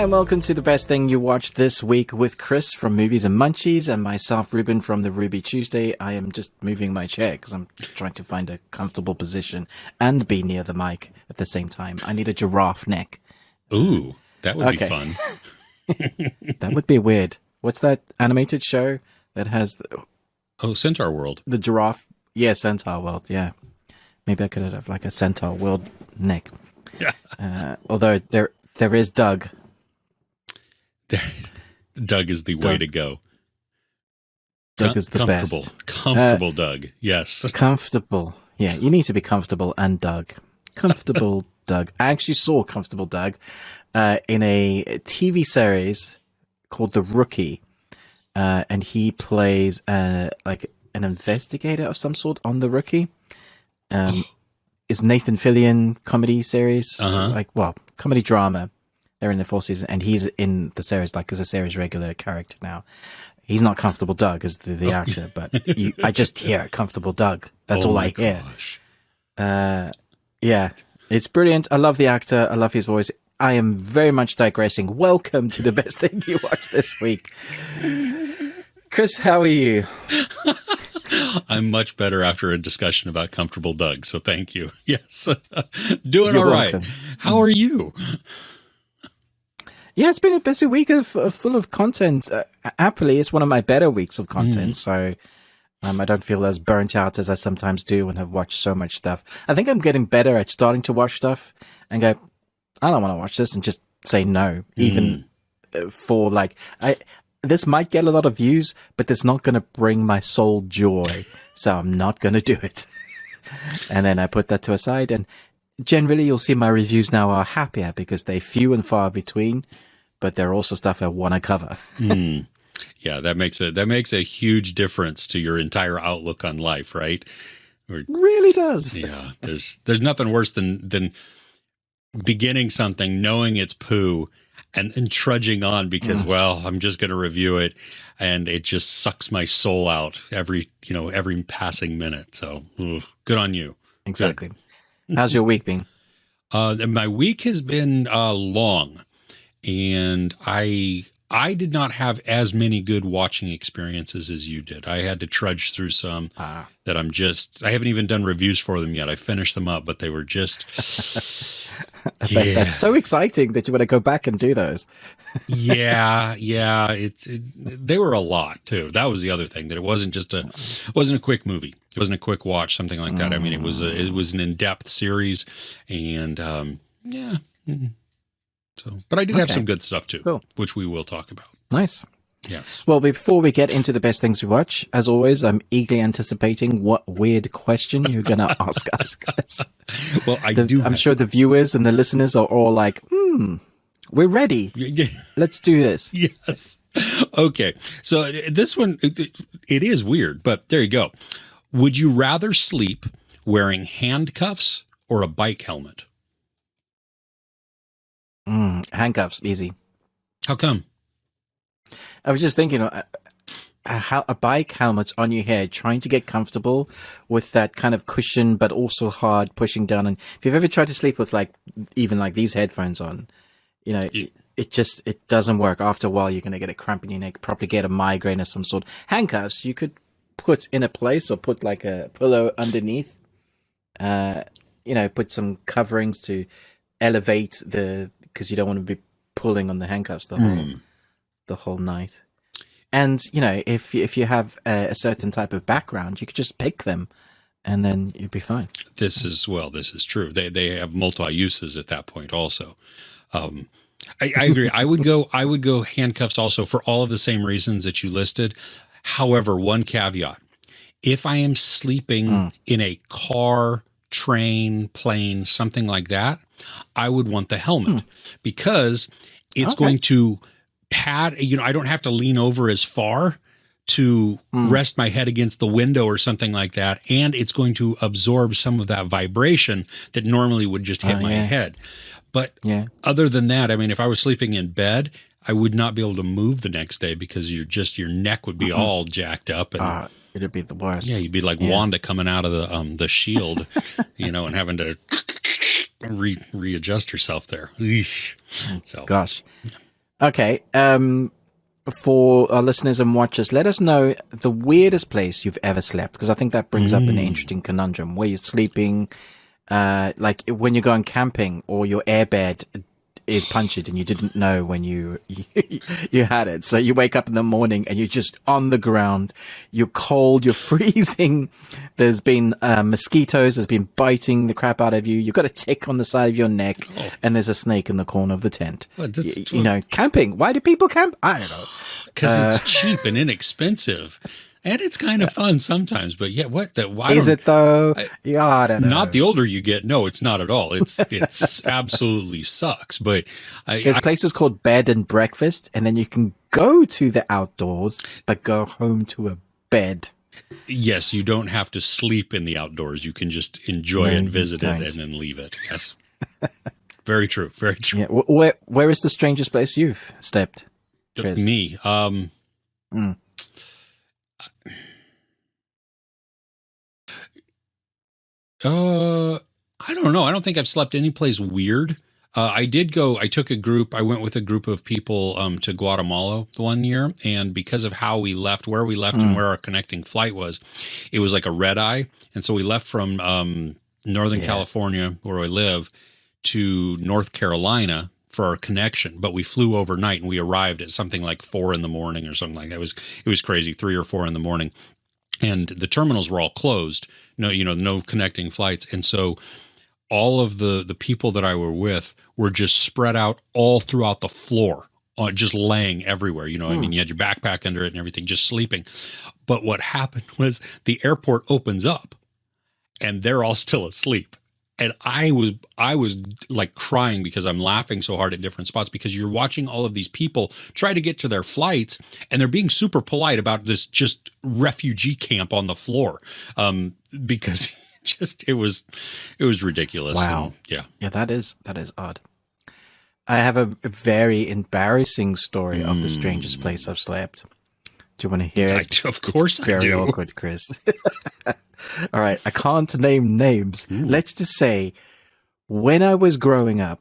Hi and welcome to the best thing you watched this week with Chris from Movies and Munchies and myself, Ruben from the Ruby Tuesday. I am just moving my chair because I'm trying to find a comfortable position and be near the mic at the same time. I need a giraffe neck. Ooh, that would be fun. That would be weird. What's that animated show that has Centaur World. The giraffe? Yeah, Centaur World, yeah. Maybe I could have like a Centaur World neck. Yeah. Although there is Doug. Doug is the way to go. Doug is the best. Comfortable Doug, yes. Comfortable. Yeah, you need to be comfortable and Doug. Comfortable Doug. I actually saw Comfortable Doug in a TV series called The Rookie. And he plays like an investigator of some sort on The Rookie. It's Nathan Fillion comedy series. Comedy drama. They're in the fourth season, and he's in the series like as a series regular character now. He's not Comfortable Doug as the actor, but I just hear Comfortable Doug. That's all I hear. Yeah, it's brilliant. I love the actor. I love his voice. I am very much digressing. Welcome to the best thing you watched this week. Chris, how are you? I'm much better after a discussion about Comfortable Doug, so thank you. Yes. Doing You're all right. welcome. How are you? Yeah, it's been a busy week full of content. Happily, it's one of my better weeks of content, so I don't feel as burnt out as I sometimes do when I've watched so much stuff. I think I'm getting better at starting to watch stuff and go, I don't want to watch this, and just say no, even for like, this might get a lot of views, but it's not going to bring my soul joy, so I'm not going to do it. And then I put that to a side, and generally you'll see my reviews now are happier because they're few and far between, but they're also stuff I want to cover. Yeah, that makes a huge difference to your entire outlook on life, right? Really does. Yeah, there's nothing worse than beginning something, knowing it's poo, and then trudging on because, well, I'm just going to review it, and it just sucks my soul out every passing minute. So, good on you. Exactly. Good. How's your week been? My week has been long, and I did not have as many good watching experiences as you did. I had to trudge through some that I haven't even done reviews for them yet. I finished them up, but they were just... That's so exciting that you want to go back and do those. yeah. They were a lot too. That was the other thing, that it wasn't a quick movie. It wasn't a quick watch, something like that. I mean, it was an in-depth series, and So, but I did have some good stuff too, which we will talk about. Nice. Yes. Well, before we get into the best things we watch, as always, I'm eagerly anticipating what weird question you're going to ask us, guys. Well, I'm sure the viewers and the listeners are all like, we're ready. Let's do this. Yes. Okay. So this one, it is weird, but there you go. Would you rather sleep wearing handcuffs or a bike helmet? Handcuffs, easy. How come? I was just thinking, a bike helmet's on your head, trying to get comfortable with that kind of cushion, but also hard pushing down. And if you've ever tried to sleep with even these headphones on, it doesn't work. After a while, you're going to get a cramp in your neck, probably get a migraine of some sort. Handcuffs, you could put in a place or put like a pillow underneath, put some coverings to elevate because you don't want to be pulling on the handcuffs the whole night. And if you have a certain type of background, you could just pick them and then you'd be fine. This is true. They have multi uses at that point also. I agree. I would go handcuffs also for all of the same reasons that you listed. However, one caveat: if I am sleeping in a car, train, plane, something like that, I would want the helmet because it's going to pad, I don't have to lean over as far to rest my head against the window or something like that. And it's going to absorb some of that vibration that normally would just hit my head. But other than that, I mean, if I was sleeping in bed, I would not be able to move the next day because your neck would be all jacked up. And it'd be the worst. Yeah, you'd be like Wanda coming out of the shield, and having to readjust herself there. So, gosh. Okay. For our listeners and watchers, let us know the weirdest place you've ever slept, because I think that brings up an interesting conundrum where you're sleeping, like when you're going camping or your airbed is punctured and you didn't know when you had it. So you wake up in the morning and you're just on the ground. You're cold. You're freezing. There's been mosquitoes. There's been biting the crap out of you. You've got a tick on the side of your neck, and there's a snake in the corner of the tent. Well, you know, camping. Why do people camp? I don't know. Because it's cheap and inexpensive. And it's kind of fun sometimes, but yeah, why is it though? Yeah, I don't know. Not the older you get. No, it's not at all. It's absolutely sucks. But there's places called bed and breakfast, and then you can go to the outdoors, but go home to a bed. Yes, you don't have to sleep in the outdoors. You can just enjoy it, visit it, and then leave it. Yes, very true. Very true. Yeah. Where is the strangest place you've slept, Chris? Me. I don't know. I don't think I've slept any place weird. I took a group, I went with a group of people to Guatemala one year. And because of how we left, where we left and where our connecting flight was, it was like a red eye. And so we left from Northern California, where I live, to North Carolina for our connection. But we flew overnight and we arrived at something like 4 a.m. or something like that. It was crazy, 3 or 4 a.m. And the terminals were all closed. No connecting flights. And so all of the people that I were with were just spread out all throughout the floor, just laying everywhere. I mean, you had your backpack under it and everything, just sleeping. But what happened was the airport opens up and they're all still asleep. And I was like crying because I'm laughing so hard at different spots, because you're watching all of these people try to get to their flights and they're being super polite about this just refugee camp on the floor. Because it was ridiculous. Wow. And yeah, that is odd. I have a very embarrassing story of the strangest place I've slept. Do you want to hear it? Of course, it's very awkward, Chris. All right, I can't name names. Ooh. Let's just say, when I was growing up,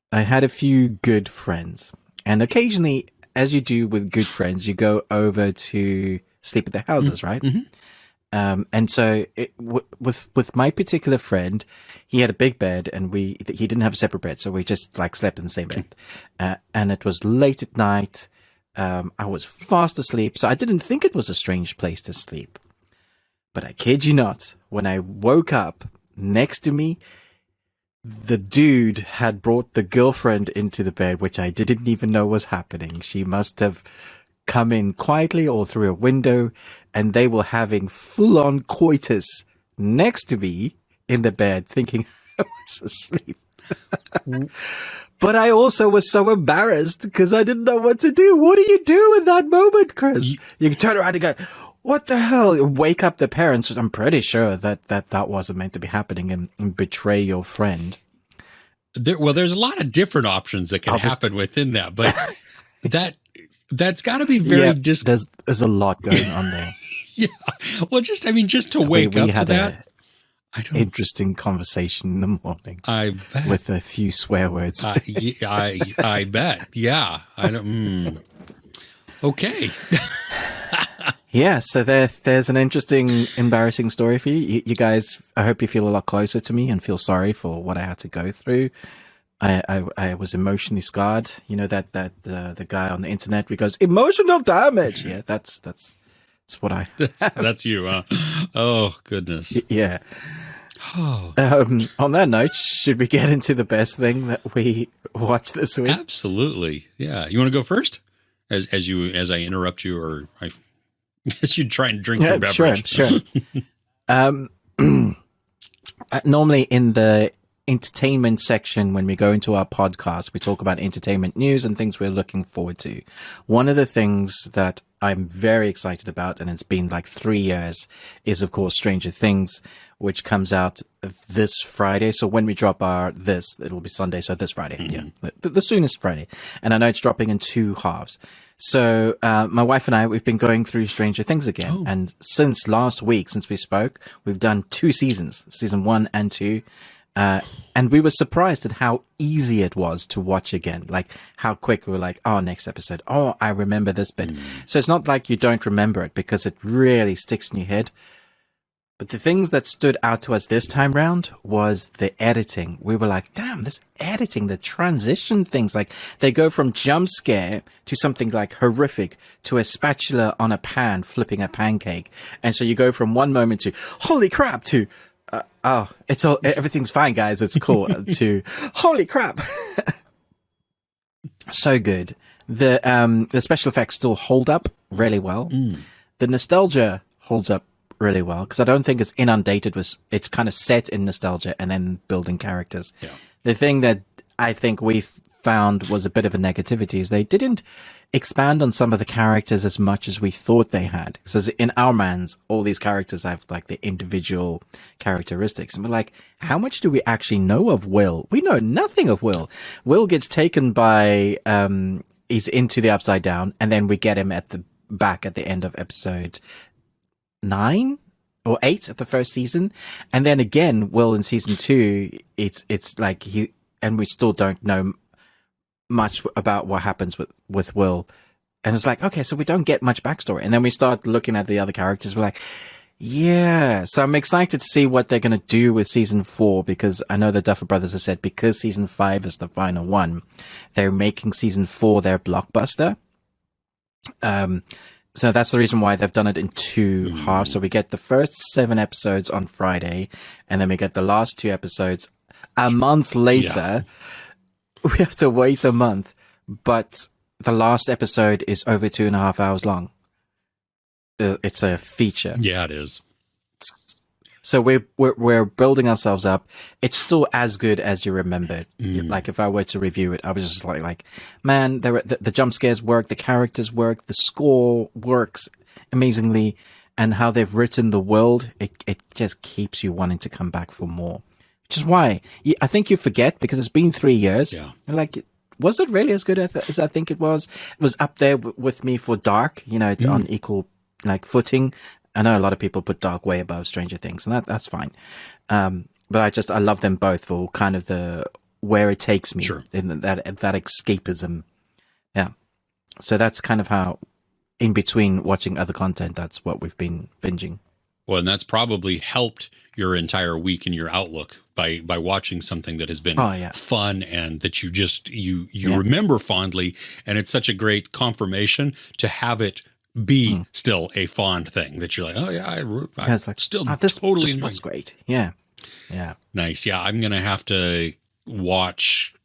I had a few good friends, and occasionally, as you do with good friends, you go over to sleep at their houses, right? Mm-hmm. And so with my particular friend, he had a big bed, and he didn't have a separate bed, so we just like slept in the same bed. And it was late at night. I was fast asleep, so I didn't think it was a strange place to sleep. But I kid you not, when I woke up, next to me, the dude had brought the girlfriend into the bed, which I didn't even know was happening. She must have come in quietly or through a window, and they were having full-on coitus next to me in the bed, thinking I was asleep. But I also was so embarrassed because I didn't know what to do. What do you do in that moment, Chris? You can turn around and go, what the hell? Wake up the parents. I'm pretty sure that wasn't meant to be happening, and betray your friend. There's a lot of different options that can happen within that, but that's got to be very there's a lot going on there. Yeah. Well, just to wake up to that. Interesting conversation in the morning. I bet. With a few swear words. I bet. Yeah. I don't. Okay. Yeah, so there's an interesting, embarrassing story for you. You guys, I hope you feel a lot closer to me and feel sorry for what I had to go through. I was emotionally scarred. You know that the guy on the internet who goes, emotional damage. Yeah, that's what I. That's you. Huh? Oh goodness. Yeah. On that note, should we get into the best thing that we watched this week? Absolutely. Yeah. You want to go first? As I interrupt you, or as you try and drink your beverage. Sure. Normally in the entertainment section, when we go into our podcast, we talk about entertainment news and things we're looking forward to. One of the things that I'm very excited about, and it's been like 3 years, is of course Stranger Things, which comes out this Friday. So when we drop it'll be Sunday. So this Friday, yeah, the soonest Friday. And I know it's dropping in 2 halves. So my wife and I, we've been going through Stranger Things again. And since last week, since we spoke, we've done 2 seasons, season 1 and 2. And we were surprised at how easy it was to watch again. Like how quick we were like, oh, next episode. Oh, I remember this bit. So it's not like you don't remember it because it really sticks in your head. But the things that stood out to us this time round was the editing. We were like, damn, this editing, the transition things, like they go from jump scare to something like horrific to a spatula on a pan flipping a pancake. And so you go from one moment to holy crap to, oh, everything's fine, guys. It's cool to holy crap. So good. The special effects still hold up really well. The nostalgia holds up really well because I don't think it's inundated with, it's kind of set in nostalgia and then building characters. Yeah. The thing that I think we found was a bit of a negativity is they didn't expand on some of the characters as much as we thought they had. Because in our minds, all these characters have like the individual characteristics. And we're like, how much do we actually know of Will? We know nothing of Will. Will gets taken by, he's into the Upside Down, and then we get him at the back at the end of episode 9 or 8 of the first season, and then again Will in season 2, it's like he, and we still don't know much about what happens with Will, and it's like, okay, so we don't get much backstory, and then we start looking at the other characters, we're like, yeah. So I'm excited to see what they're going to do with season 4, because I know the Duffer Brothers have said because season 5 is the final one, they're making season 4 their blockbuster. So that's the reason why they've done it in 2 halves. So we get the first 7 episodes on Friday, and then we get the last 2 episodes a month later. Yeah. We have to wait a month, but the last episode is over 2.5 hours long. It's a feature. Yeah, it is. So we're building ourselves up. It's still as good as you remember. Like if I were to review it, I was just like, man, the jump scares work, the characters work, the score works amazingly, and how they've written the world, it just keeps you wanting to come back for more. Which is why I think you forget, because it's been 3 years. Yeah. You're like, was it really as good as I think it was? It was up there with me for Dark. You know, it's on equal like footing. I know a lot of people put Dark way above Stranger Things, and that's fine. But I love them both for kind of where it takes me. Sure. In that escapism. Yeah. So that's kind of how, in between watching other content, that's what we've been binging. Well, and that's probably helped your entire week and your outlook by watching something that has been fun and that you just, you remember fondly. And it's such a great confirmation to have it be still a fond thing that you're like, oh yeah, I like, still this totally was great. Yeah. Yeah. Nice. Yeah. I'm going to have to watch.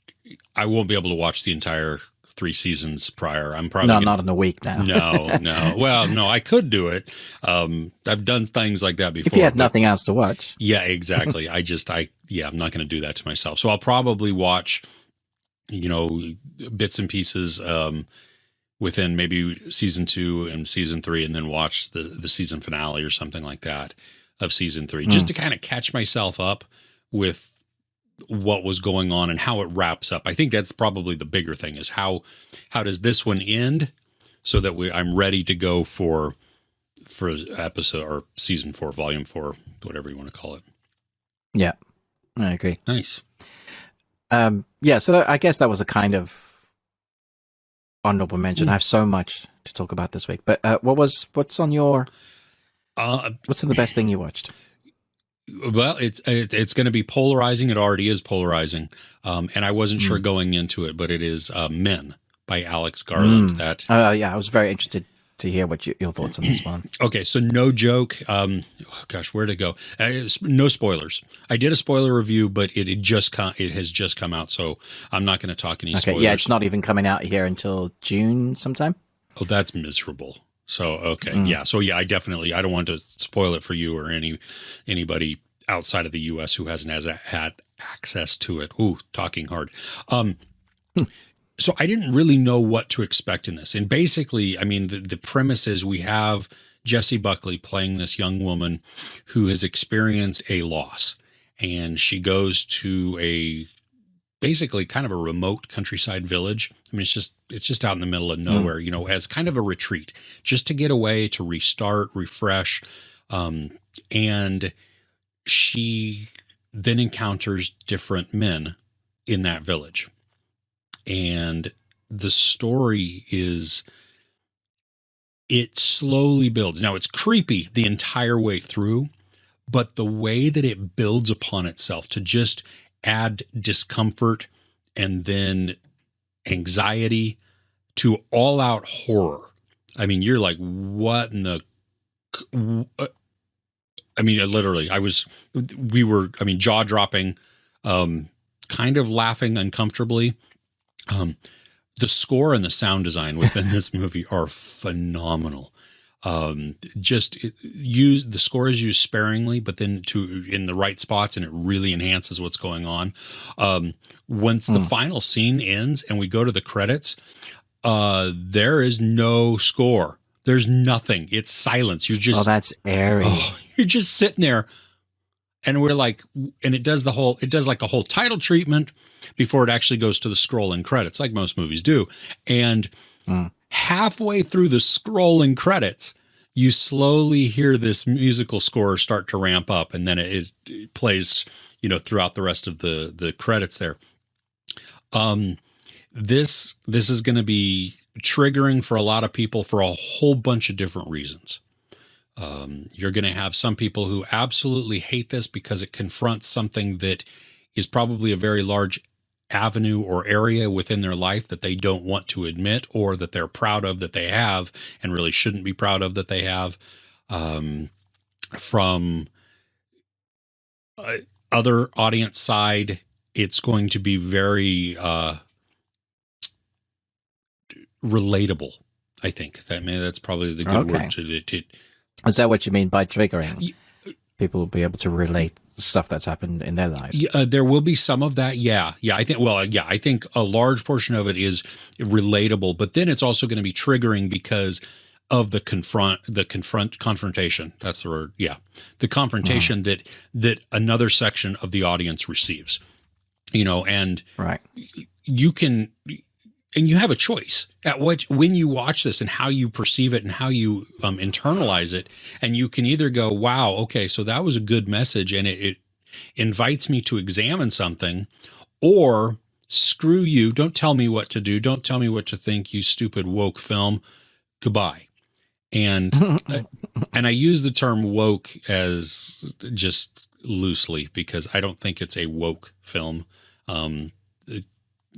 I won't be able to watch the entire 3 seasons prior. I'm probably not in a week now. No. Well, no, I could do it. I've done things like that before. If you had nothing else to watch. Yeah, exactly. I'm not going to do that to myself. So I'll probably watch, bits and pieces, within maybe season 2 and season 3, and then watch the season finale or something like that of season 3, just to kind of catch myself up with what was going on and how it wraps up. I think that's probably the bigger thing, is how does this one end, so that I'm ready to go for episode or season 4, volume 4, whatever you want to call it. Yeah, I agree. Nice. So I guess that was a kind of honorable mention. I have so much to talk about this week, but what's on your what's the best thing you watched? Well, it's going to be polarizing. It already is polarizing, and I wasn't sure going into it, but it is Men by Alex Garland. I was very interested to hear what your thoughts on this one. Okay, so no joke. Where to go? No spoilers. I did a spoiler review, but it has just come out, so I'm not going to talk any spoilers. Yeah, it's not even coming out here until June sometime. Oh, that's miserable. So okay, I don't want to spoil it for you or anybody outside of the U.S. who hasn't had access to it. Ooh, talking hard. So I didn't really know what to expect in this. And basically, I mean, the premise is we have Jessie Buckley playing this young woman who has experienced a loss. And she goes to basically kind of a remote countryside village. I mean, it's just out in the middle of nowhere, as kind of a retreat, just to get away, to restart, refresh. And she then encounters different men in that village. And the story is, it slowly builds. Now, it's creepy the entire way through, but the way that it builds upon itself to just add discomfort and then anxiety to all out horror. I mean, you're like, what in the, I mean, literally, jaw dropping, kind of laughing uncomfortably. The score and the sound design within this movie are phenomenal. The score is used sparingly, but then in the right spots, and it really enhances what's going on. Once the final scene ends and we go to the credits, there is no score. There's nothing. It's silence. You're just, that's airy. You're just sitting there, and we're like, and it does like a whole title treatment before it actually goes to the scrolling credits, like most movies do. And halfway through the scrolling credits, you slowly hear this musical score start to ramp up, and then it plays, throughout the rest of the credits there. This is going to be triggering for a lot of people for a whole bunch of different reasons. You're going to have some people who absolutely hate this because it confronts something that is probably a very large avenue or area within their life that they don't want to admit, or that they're proud of that they have and really shouldn't be proud of that they have. From other audience side, it's going to be very relatable. I think that's probably the good word to it. Is that what you mean by triggering? People will be able to relate stuff that's happened in their lives. There will be some of that. Yeah. I think a large portion of it is relatable, but then it's also going to be triggering because of the confrontation. That's the word. Yeah. The confrontation that another section of the audience receives, and right. You have a choice when you watch this and how you perceive it and how you internalize it. And you can either go, wow, okay, so that was a good message and it invites me to examine something, or screw you, don't tell me what to do, don't tell me what to think, you stupid woke film, goodbye. And and I use the term woke as just loosely because I don't think it's a woke film.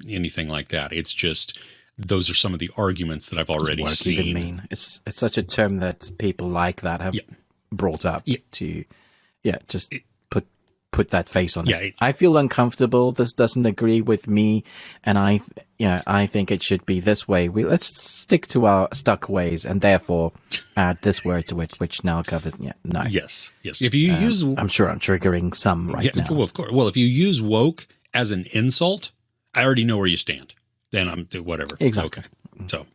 Anything like that. It's just, those are some of the arguments that I've already seen. Even mean? It's such a term that people like that have brought up to, just put that face on it. I feel uncomfortable. This doesn't agree with me, and I think it should be this way. Let's stick to our stuck ways, and therefore add this word to it, which now covers. No. Yes. If you use, I'm sure I'm triggering some right now. Well, of course. Well, if you use woke as an insult, I already know where you stand. Then I'm whatever. Exactly. Okay. So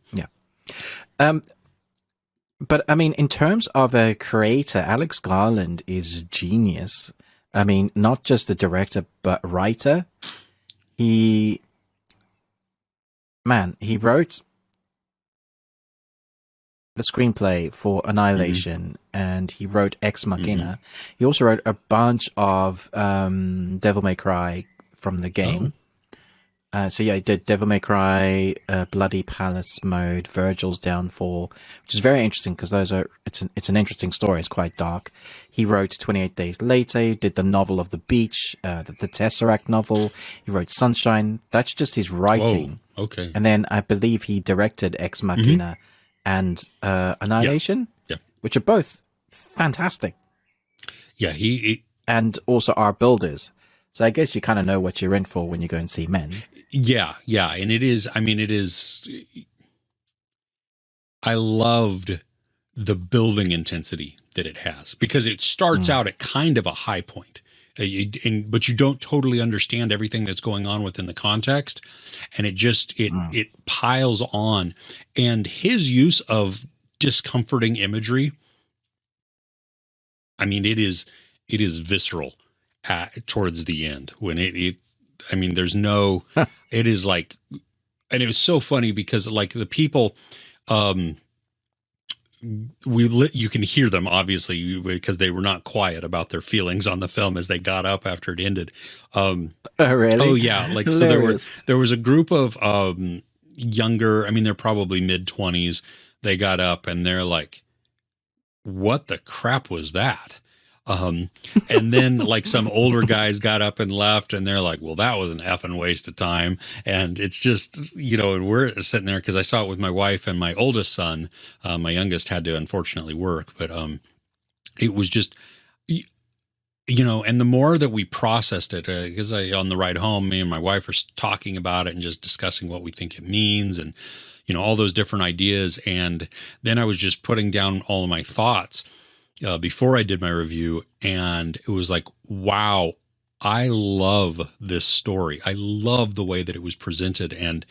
but I mean, in terms of a creator, Alex Garland is genius. I mean, not just a director but writer. He wrote the screenplay for Annihilation, and he wrote Ex Machina. He also wrote a bunch of Devil May Cry from the game. He did Devil May Cry, Bloody Palace Mode, Virgil's Downfall, which is very interesting because it's an interesting story. It's quite dark. He wrote 28 Days Later. He did the novel of the beach, the Tesseract novel. He wrote Sunshine. That's just his writing. Whoa. Okay. And then I believe he directed Ex Machina and Annihilation, which are both fantastic. Yeah, and also are builders. So I guess you kind of know what you're in for when you go and see Men. Yeah. And it is, I loved the building intensity that it has, because it starts out at kind of a high point, but you don't totally understand everything that's going on within the context. And it piles on, and his use of discomforting imagery, it is visceral towards the end when there's no, it is like, and it was so funny because like the people, you can hear them obviously because they were not quiet about their feelings on the film as they got up after it ended. Oh, really? Oh yeah, like Hilarious. so there was a group of younger. I mean, they're probably mid-20s. They got up and they're like, "What the crap was that?" And then like some older guys got up and left and they're like, well, that was an effing waste of time. And it's just, and we're sitting there because I saw it with my wife and my oldest son. My youngest had to unfortunately work, but it was just, and the more that we processed it, because on the ride home, me and my wife are talking about it and just discussing what we think it means and, all those different ideas. And then I was just putting down all of my thoughts before I did my review, and it was like, wow, I love this story. I love the way that it was presented. And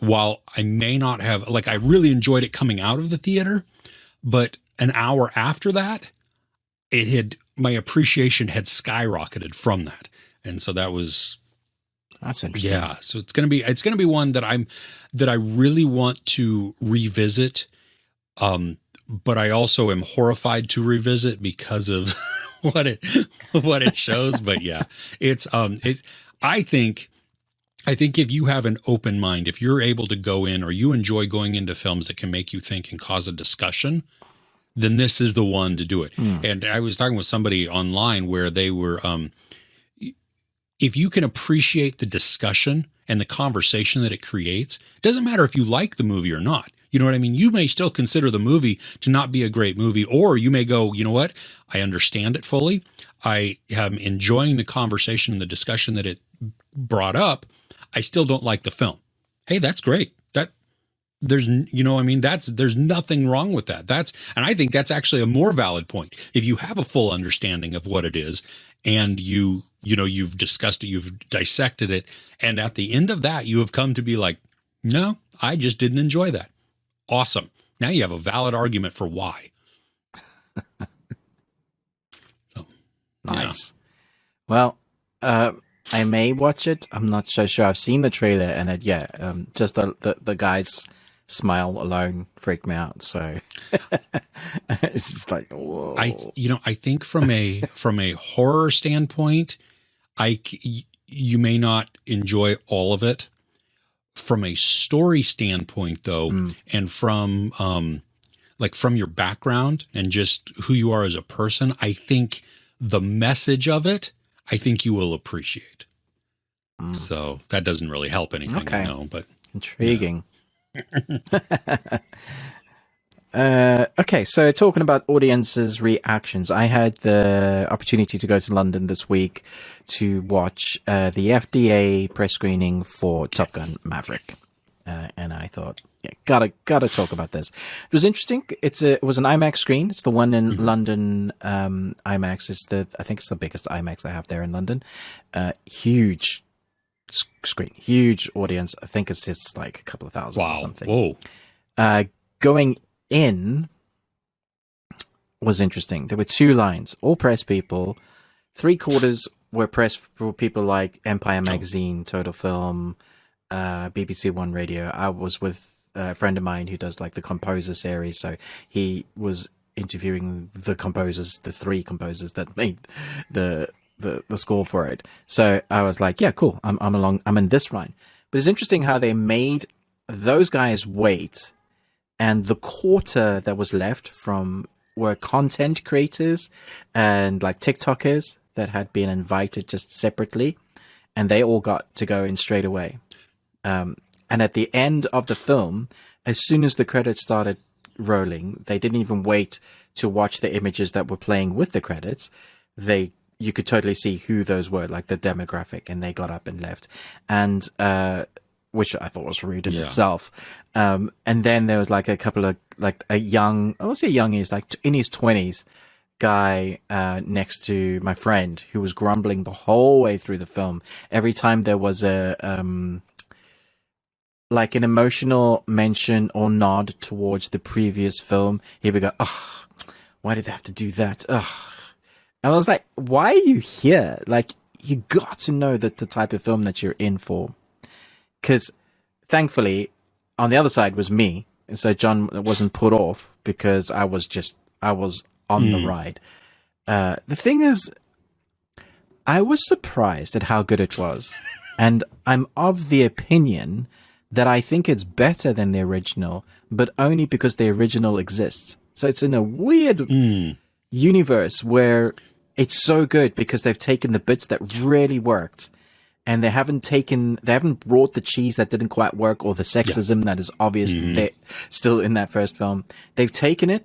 while I may not have, like, I really enjoyed it coming out of the theater, but an hour after that, my appreciation had skyrocketed from that. And so that's interesting. Yeah. So it's going to be one that I really want to revisit. But I also am horrified to revisit because of what it shows. But yeah, it's I think if you have an open mind, if you're able to go in or you enjoy going into films that can make you think and cause a discussion, then this is the one to do it. And I was talking with somebody online where they were, if you can appreciate the discussion and the conversation that it creates, it doesn't matter if you like the movie or not. You know what I mean? You may still consider the movie to not be a great movie, or you may go, you know what? I understand it fully. I am enjoying the conversation and the discussion that it brought up. I still don't like the film. Hey, that's great. There's nothing wrong with that. And I think that's actually a more valid point. If you have a full understanding of what it is and you've discussed it, you've dissected it, and at the end of that, you have come to be like, no, I just didn't enjoy that. Awesome. Now you have a valid argument for why. So, nice. Yeah. Well, I may watch it. I'm not so sure. I've seen the trailer and just the guy's smile alone freaked me out. So it's just like, whoa. I think from a horror standpoint, you may not enjoy all of it. From a story standpoint, though, and from your background and just who you are as a person, I think the message of it, I think you will appreciate. So that doesn't really help anything, okay. But intriguing. Yeah. Okay, so talking about audiences' reactions, I had the opportunity to go to London this week to watch the FDA press screening for Top Gun Maverick, and I thought, yeah, gotta talk about this. It was interesting. It was an IMAX screen. It's the one in London. IMAX I think it's the biggest IMAX they have there in London. Huge screen, huge audience. I think it's like a couple of thousand or something. Whoa. Going in was interesting. There were two lines, all press people. 3/4 were press for people like Empire Magazine, Total Film, BBC One Radio. I was with a friend of mine who does like the composer series, so he was interviewing the composers, the 3 composers that made the score for it. So I was like, yeah, cool. I'm in this line. But it's interesting how they made those guys wait, and the quarter that was left were content creators and like TikTokers that had been invited just separately, and they all got to go in straight away. And at the end of the film, as soon as the credits started rolling, they didn't even wait to watch the images that were playing with the credits. You could totally see who those were, like the demographic, and they got up and left. And which I thought was rude in itself. And then there was like a couple of, like a young, I won't say young, he's like in his 20s guy next to my friend who was grumbling the whole way through the film. Every time there was like an emotional mention or nod towards the previous film, he would go, "Oh, why did they have to do that? Oh." And I was like, why are you here? Like, you got to know that the type of film that you're in for. Because thankfully, on the other side was me, so John wasn't put off because I was on the ride. The thing is, I was surprised at how good it was. And I'm of the opinion that I think it's better than the original, but only because the original exists. So it's in a weird universe where it's so good because they've taken the bits that really worked, and they haven't brought the cheese that didn't quite work or the sexism that is obvious still in that first film. They've taken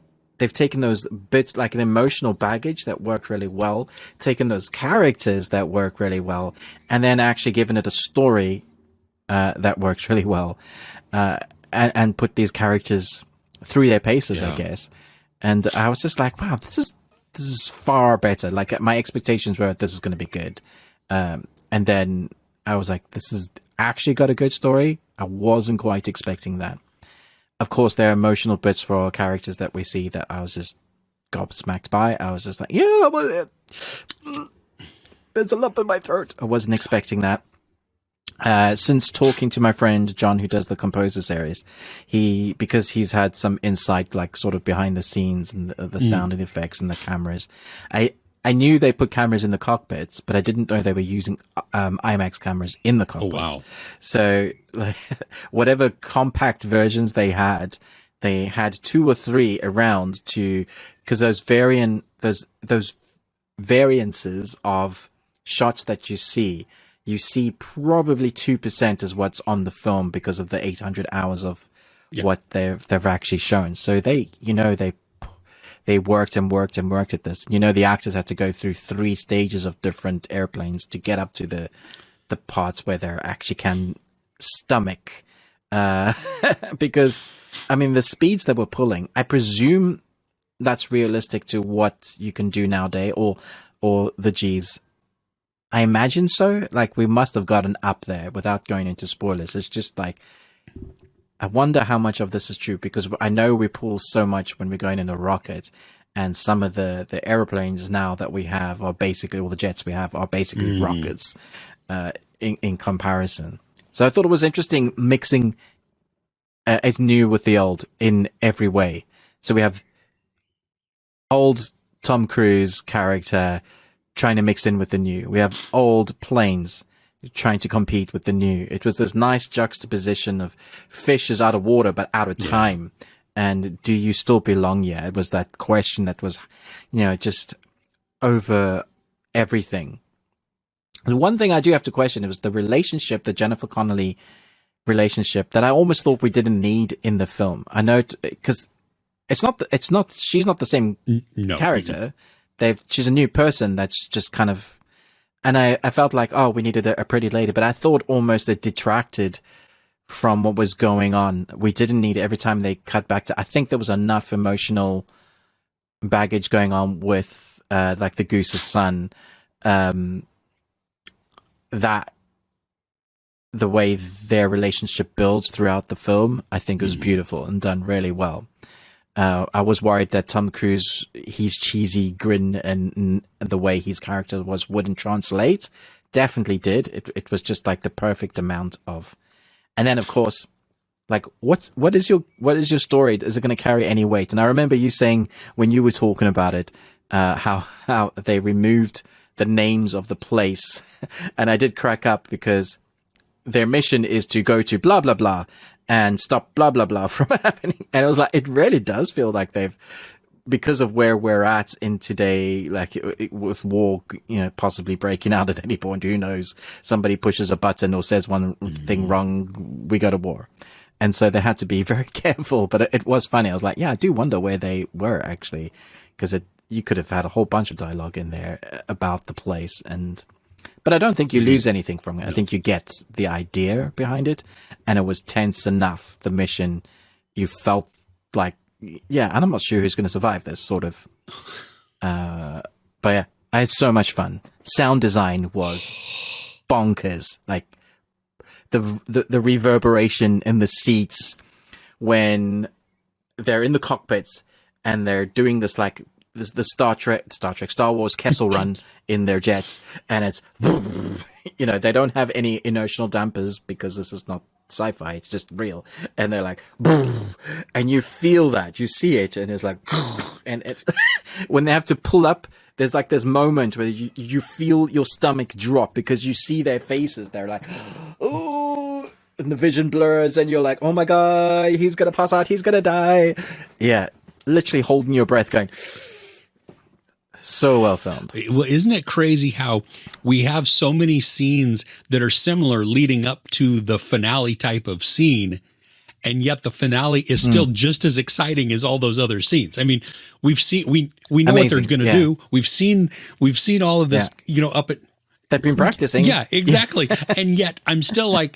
those bits, like an emotional baggage that worked really well, taken those characters that work really well, and then actually given it a story that works really well, and put these characters through their paces, I guess. And I was just like, wow, this is far better. Like, my expectations were this is going to be good. And then I was like, this has actually got a good story. I wasn't quite expecting that. Of course, there are emotional bits for our characters that we see that I was just gobsmacked by. I was just like, yeah, there's a lump in my throat. I wasn't expecting that. Since talking to my friend John, who does the Composer series, because he's had some insight, like sort of behind the scenes and the sound and effects and the cameras. I knew they put cameras in the cockpits, but I didn't know they were using IMAX cameras in the cockpits. Oh, wow. So like, whatever compact versions they had 2 or 3 around because those variances of shots that you see probably 2% is what's on the film because of the 800 hours of what they've actually shown. So they worked and worked and worked at this. The actors had to go through 3 stages of different airplanes to get up to the parts where they actually can stomach. Because, I mean, the speeds that we're pulling, I presume that's realistic to what you can do nowadays, or the G's. I imagine so. Like, we must have gotten up there without going into spoilers. It's just like, I wonder how much of this is true, because I know we pull so much when we're going in a rocket, and some of the airplanes now that we have are basically, all the jets we have are basically rockets in comparison. So I thought it was interesting mixing it's new with the old in every way. So we have old Tom Cruise character trying to mix in with the new. We have old planes trying to compete with the new. It was this nice juxtaposition of fish is out of water but out of time. And do you still belong here? It was that question that was, just over everything. The one thing I do have to question, it was the relationship, the Jennifer Connelly relationship, that I almost thought we didn't need in the film. I know, because she's not the same character. She's a new person that's just kind of, and I felt like, oh, we needed a pretty lady, but I thought almost it detracted from what was going on. We didn't need every time they cut back to, I think there was enough emotional baggage going on with, like the Goose's son, that the way their relationship builds throughout the film, I think it was beautiful and done really well. I was worried that Tom Cruise, his cheesy grin and the way his character wouldn't translate. Definitely did. It was just like the perfect amount of, and then of course, like what is your story? Is it going to carry any weight? And I remember you saying when you were talking about it, how they removed the names of the place, and I did crack up because their mission is to go to blah blah blah and stop blah blah blah from happening. And I was like, it really does feel like they've, because of where we're at in today, like with war, possibly breaking out at any point, who knows? Somebody pushes a button or says one thing wrong, we go to war. And so they had to be very careful, but it was funny. I was like, yeah, I do wonder where they were actually, because you could have had a whole bunch of dialogue in there about the place. But I don't think you lose anything from it. I think you get the idea behind it, and it was tense enough. The mission, you felt like, yeah, and I'm not sure who's going to survive this sort of. But yeah, I had so much fun. Sound design was bonkers. Like the reverberation in the seats when they're in the cockpits and they're doing this like the Star Wars Kessel Run in their jets, and it's they don't have any inertial dampers because this is not sci-fi, it's just real. And they're like, and you feel that, you see it, and it's like, and when they have to pull up, there's like this moment where you feel your stomach drop because you see their faces. They're like, oh, and the vision blurs, and you're like, oh my God, he's going to pass out, he's going to die. Yeah, literally holding your breath going, so well filmed. Well, isn't it crazy how we have so many scenes that are similar leading up to the finale type of scene, and yet the finale is still just as exciting as all those other scenes. I mean, we know what they're going to do. We've seen all of this, up at. They've been practicing. Yeah, exactly. And yet I'm still like,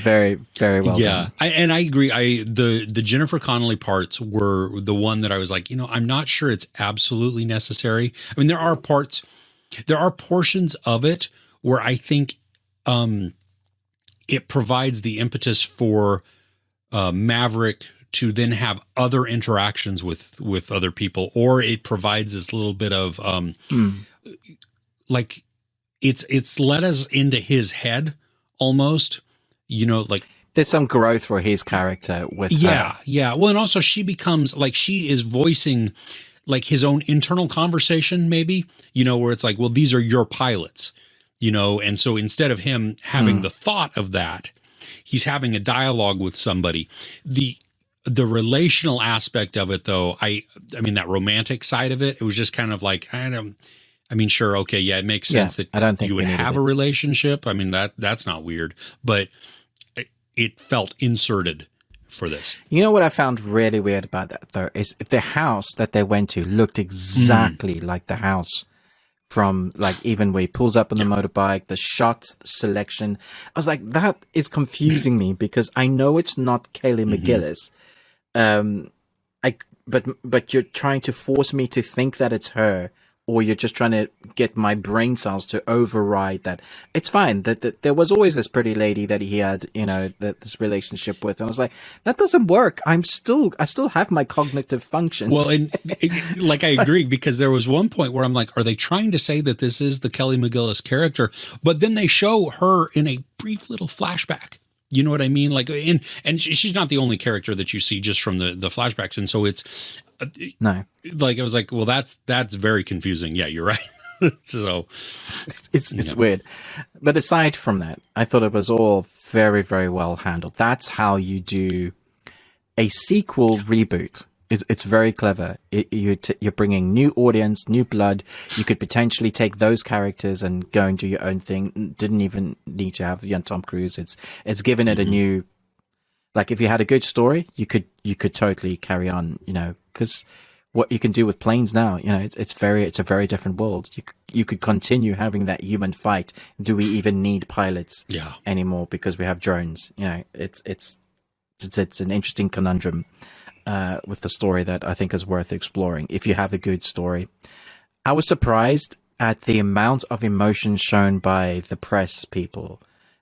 very, very well done. And I agree. The Jennifer Connelly parts were the one that I was like, I'm not sure it's absolutely necessary. I mean, there are portions of it where I think it provides the impetus for Maverick to then have other interactions with other people, or it provides this little bit of like it's let us into his head almost, like there's some growth for his character with her. Yeah. Well, and also she becomes like, she is voicing like his own internal conversation, maybe, where it's like, well, these are your pilots, and so instead of him having the thought of that, he's having a dialogue with somebody. The relational aspect of it, though, I mean, that romantic side of it, it was just kind of like, sure, okay, yeah, it makes sense that I don't think you would have a relationship. I mean, that's not weird, but it felt inserted for this. You know what I found really weird about that, though, is the house that they went to looked exactly like the house from, like, even where he pulls up on the motorbike, the shot selection. I was like, that is confusing me because I know it's not Kaylee McGillis. But you're trying to force me to think that it's her, or you're just trying to get my brain cells to override that. It's fine that there was always this pretty lady that he had, this relationship with. And I was like, that doesn't work. I still have my cognitive functions. Well, and like, I agree, because there was one point where I'm like, are they trying to say that this is the Kelly McGillis character? But then they show her in a brief little flashback. You know what I mean? Like, and she's not the only character that you see just from the flashbacks. And so it's no, like, I was like, well, that's very confusing. Yeah, you're right. So it's weird. But aside from that, I thought it was all very, very well handled. That's how you do a sequel reboot. It's very clever. You're bringing new audience, new blood. You could potentially take those characters and go and do your own thing. Didn't even need to have young Tom Cruise. It's given it a new, like, if you had a good story, you could totally carry on, because what you can do with planes now, it's a very different world. You could continue having that human fight. Do we even need pilots anymore because we have drones? It's an interesting conundrum. With the story that I think is worth exploring if you have a good story. I was surprised at the amount of emotion shown by the press people.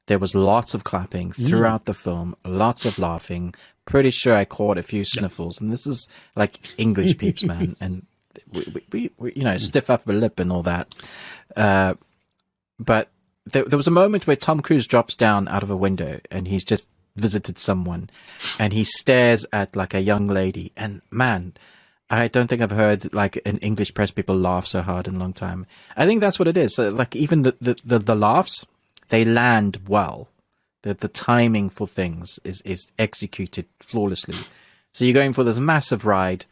There was lots of clapping throughout the film, lots of laughing. Pretty sure I caught a few sniffles, and this is like English peeps, man. And we stiff upper lip and all that. But there was a moment where Tom Cruise drops down out of a window, and he's just visited someone, and he stares at like a young lady, and man, I don't think I've heard like an English press people laugh so hard in a long time. I think that's what it is. So, like, even the laughs, they land well. The timing for things is executed flawlessly. So you're going for this massive ride,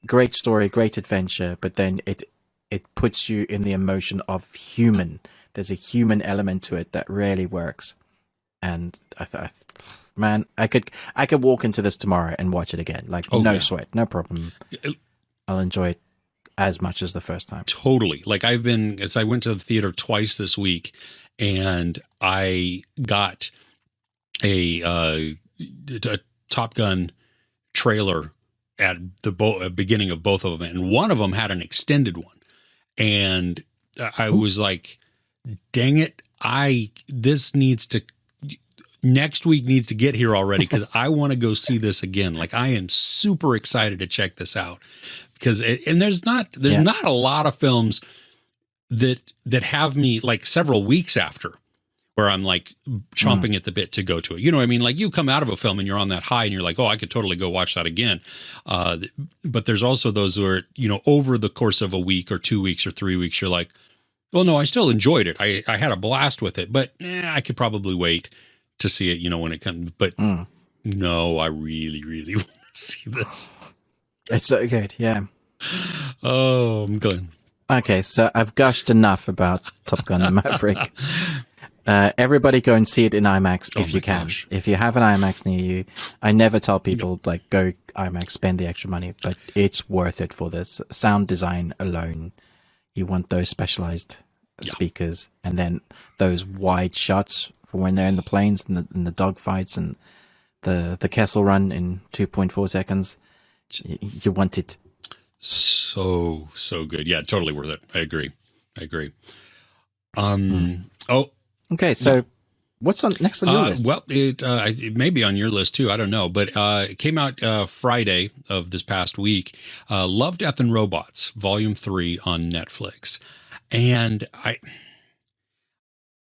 great story, great adventure, but then it puts you in the emotion of human. There's a human element to it that really works. And I thought, man, I could walk into this tomorrow and watch it again. Like, sweat, no problem. I'll enjoy it as much as the first time. Totally. Like, I went to the theater twice this week, and I got a Top Gun trailer at the beginning of both of them, and one of them had an extended one, and I was like, dang it, next week needs to get here already, because I want to go see this again. Like, I am super excited to check this out, because there's not a lot of films that have me like several weeks after, where I'm like chomping at the bit to go to it. You know what I mean? Like you come out of a film and you're on that high and you're like, oh, I could totally go watch that again. But there's also those where, over the course of a week or 2 weeks or 3 weeks, you're like, well, no, I still enjoyed it. I had a blast with it, but I could probably wait to see it, when it comes. But no, I really, really want to see this. It's so good. Yeah. Oh, I'm good. Okay. So I've gushed enough about Top Gun Maverick. Everybody go and see it in IMAX if you can. Gosh. If you have an IMAX near you, I never tell people like go IMAX, spend the extra money, but it's worth it for this sound design alone. You want those specialized speakers, and then those wide shots for when they're in the planes and the dogfights and the Kessel Run in 2.4 seconds. You want it. So good. Yeah, totally worth it. I agree. Okay, so what's next on your list? Well, it may be on your list too. I don't know, but it came out Friday of this past week. Love, Death, and Robots, Volume 3 on Netflix, and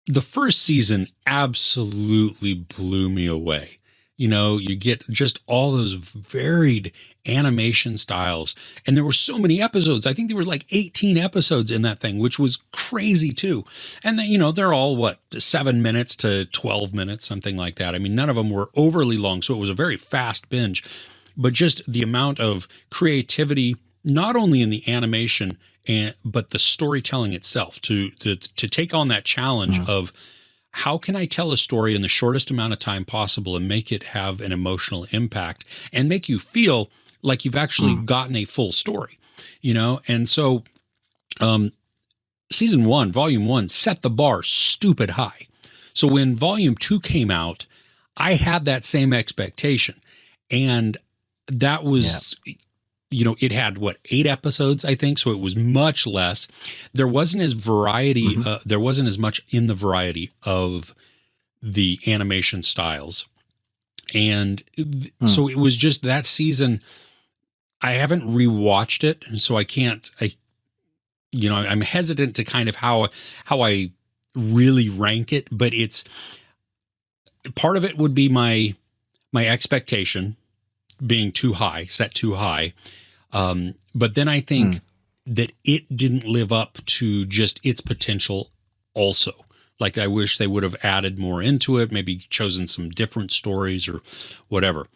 the first season absolutely blew me away. You get just all those varied animation styles. And there were so many episodes. I think there were like 18 episodes in that thing, which was crazy too. And then, they're all 7 minutes to 12 minutes, something like that. I mean, none of them were overly long. So it was a very fast binge, but just the amount of creativity, not only in the animation, but the storytelling itself to take on that challenge of, how can I tell a story in the shortest amount of time possible and make it have an emotional impact and make you feel like you've actually gotten a full story, And so, season 1, volume 1 set the bar stupid high. So when volume 2 came out, I had that same expectation, and that was, it had 8 episodes, I think. So it was much less. There wasn't as variety. There wasn't as much in the variety of the animation styles. And so it was just that season. I haven't rewatched it. And so I can't, I'm hesitant to kind of how I really rank it, but it's part of it would be my expectation being too high, set too high. But then I think that it didn't live up to just its potential also. Like I wish they would have added more into it, maybe chosen some different stories or whatever.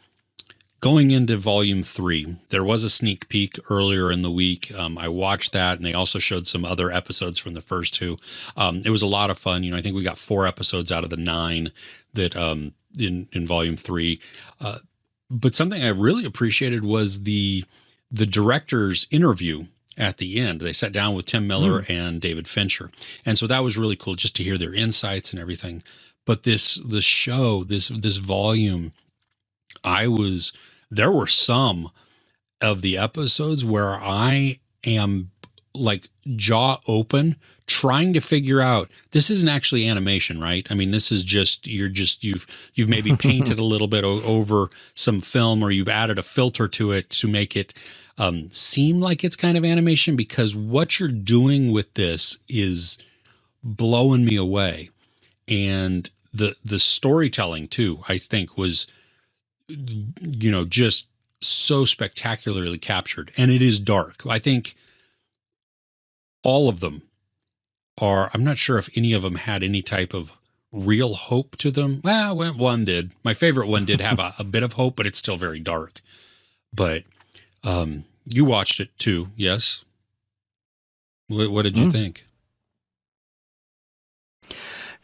Going into volume 3, there was a sneak peek earlier in the week. I watched that, and they also showed some other episodes from the first 2. It was a lot of fun. I think we got 4 episodes out of the 9 that in volume 3. But something I really appreciated was the director's interview at the end. They sat down with Tim Miller and David Fincher. And so that was really cool just to hear their insights and everything. But this volume, there were some of the episodes where I am like jaw open trying to figure out, this isn't actually animation, right? I mean, this is just, you've maybe painted a little bit over some film, or you've added a filter to it to make it seem like it's kind of animation, because what you're doing with this is blowing me away. And the storytelling too, I think was, just so spectacularly captured. And it is dark. I think all of them are, I'm not sure if any of them had any type of real hope to them. Well, one did. My favorite one did have a bit of hope, but it's still very dark. But you watched it too, yes? What did you think?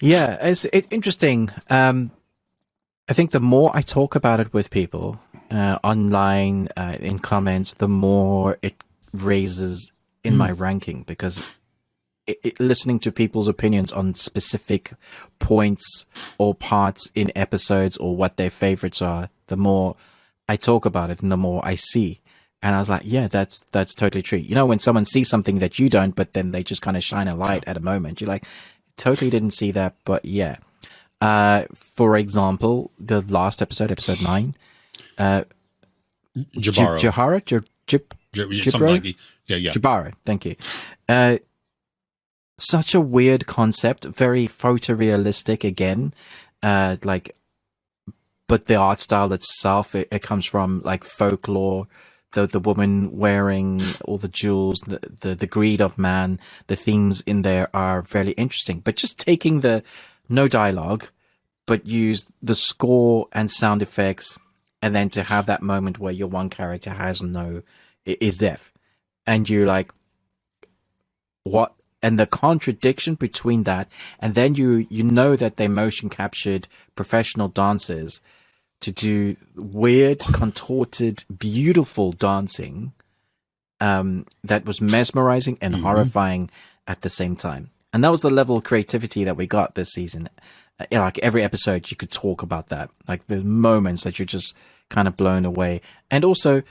Yeah, it's interesting. I think the more I talk about it with people online, in comments, the more it raises in my ranking, because listening to people's opinions on specific points or parts in episodes or what their favorites are, the more I talk about it and the more I see. And I was like, yeah, that's totally true. When someone sees something that you don't, but then they just kind of shine a light at a moment, you're like, totally didn't see that, but yeah. For example, the last episode 9, Jabara. Jabara, Something like that. Yeah. Jabara, thank you. such a weird concept, very photorealistic again. Like, but the art style itself, it comes from like folklore. The woman wearing all the jewels, the greed of man, the themes in there are very interesting. But just taking the no dialogue, but use the score and sound effects, and then to have that moment where your one character is deaf, and you're like, what? And the contradiction between that, and then you know that they motion captured professional dancers to do weird, contorted, beautiful dancing that was mesmerizing and horrifying at the same time. And that was the level of creativity that we got this season. Like every episode, you could talk about that. Like the moments that you're just kind of blown away. And also,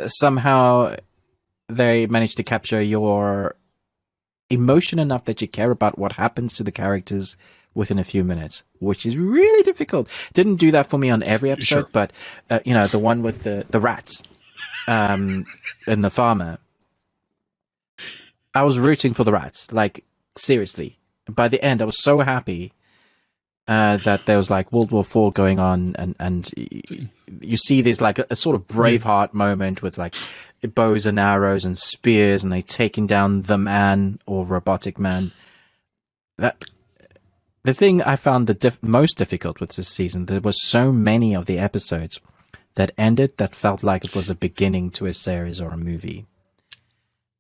somehow they managed to capture your emotion enough that you care about what happens to the characters within a few minutes, which is really difficult. Didn't do that for me on every episode, sure. But the one with the rats and the farmer, I was rooting for the rats, like seriously. By the end, I was so happy that there was like World War IV going on, and you see this like a sort of Braveheart moment with like bows and arrows and spears, and they taking down the man or robotic man. That the thing I found the most difficult with this season, there was so many of the episodes that ended that felt like it was a beginning to a series or a movie.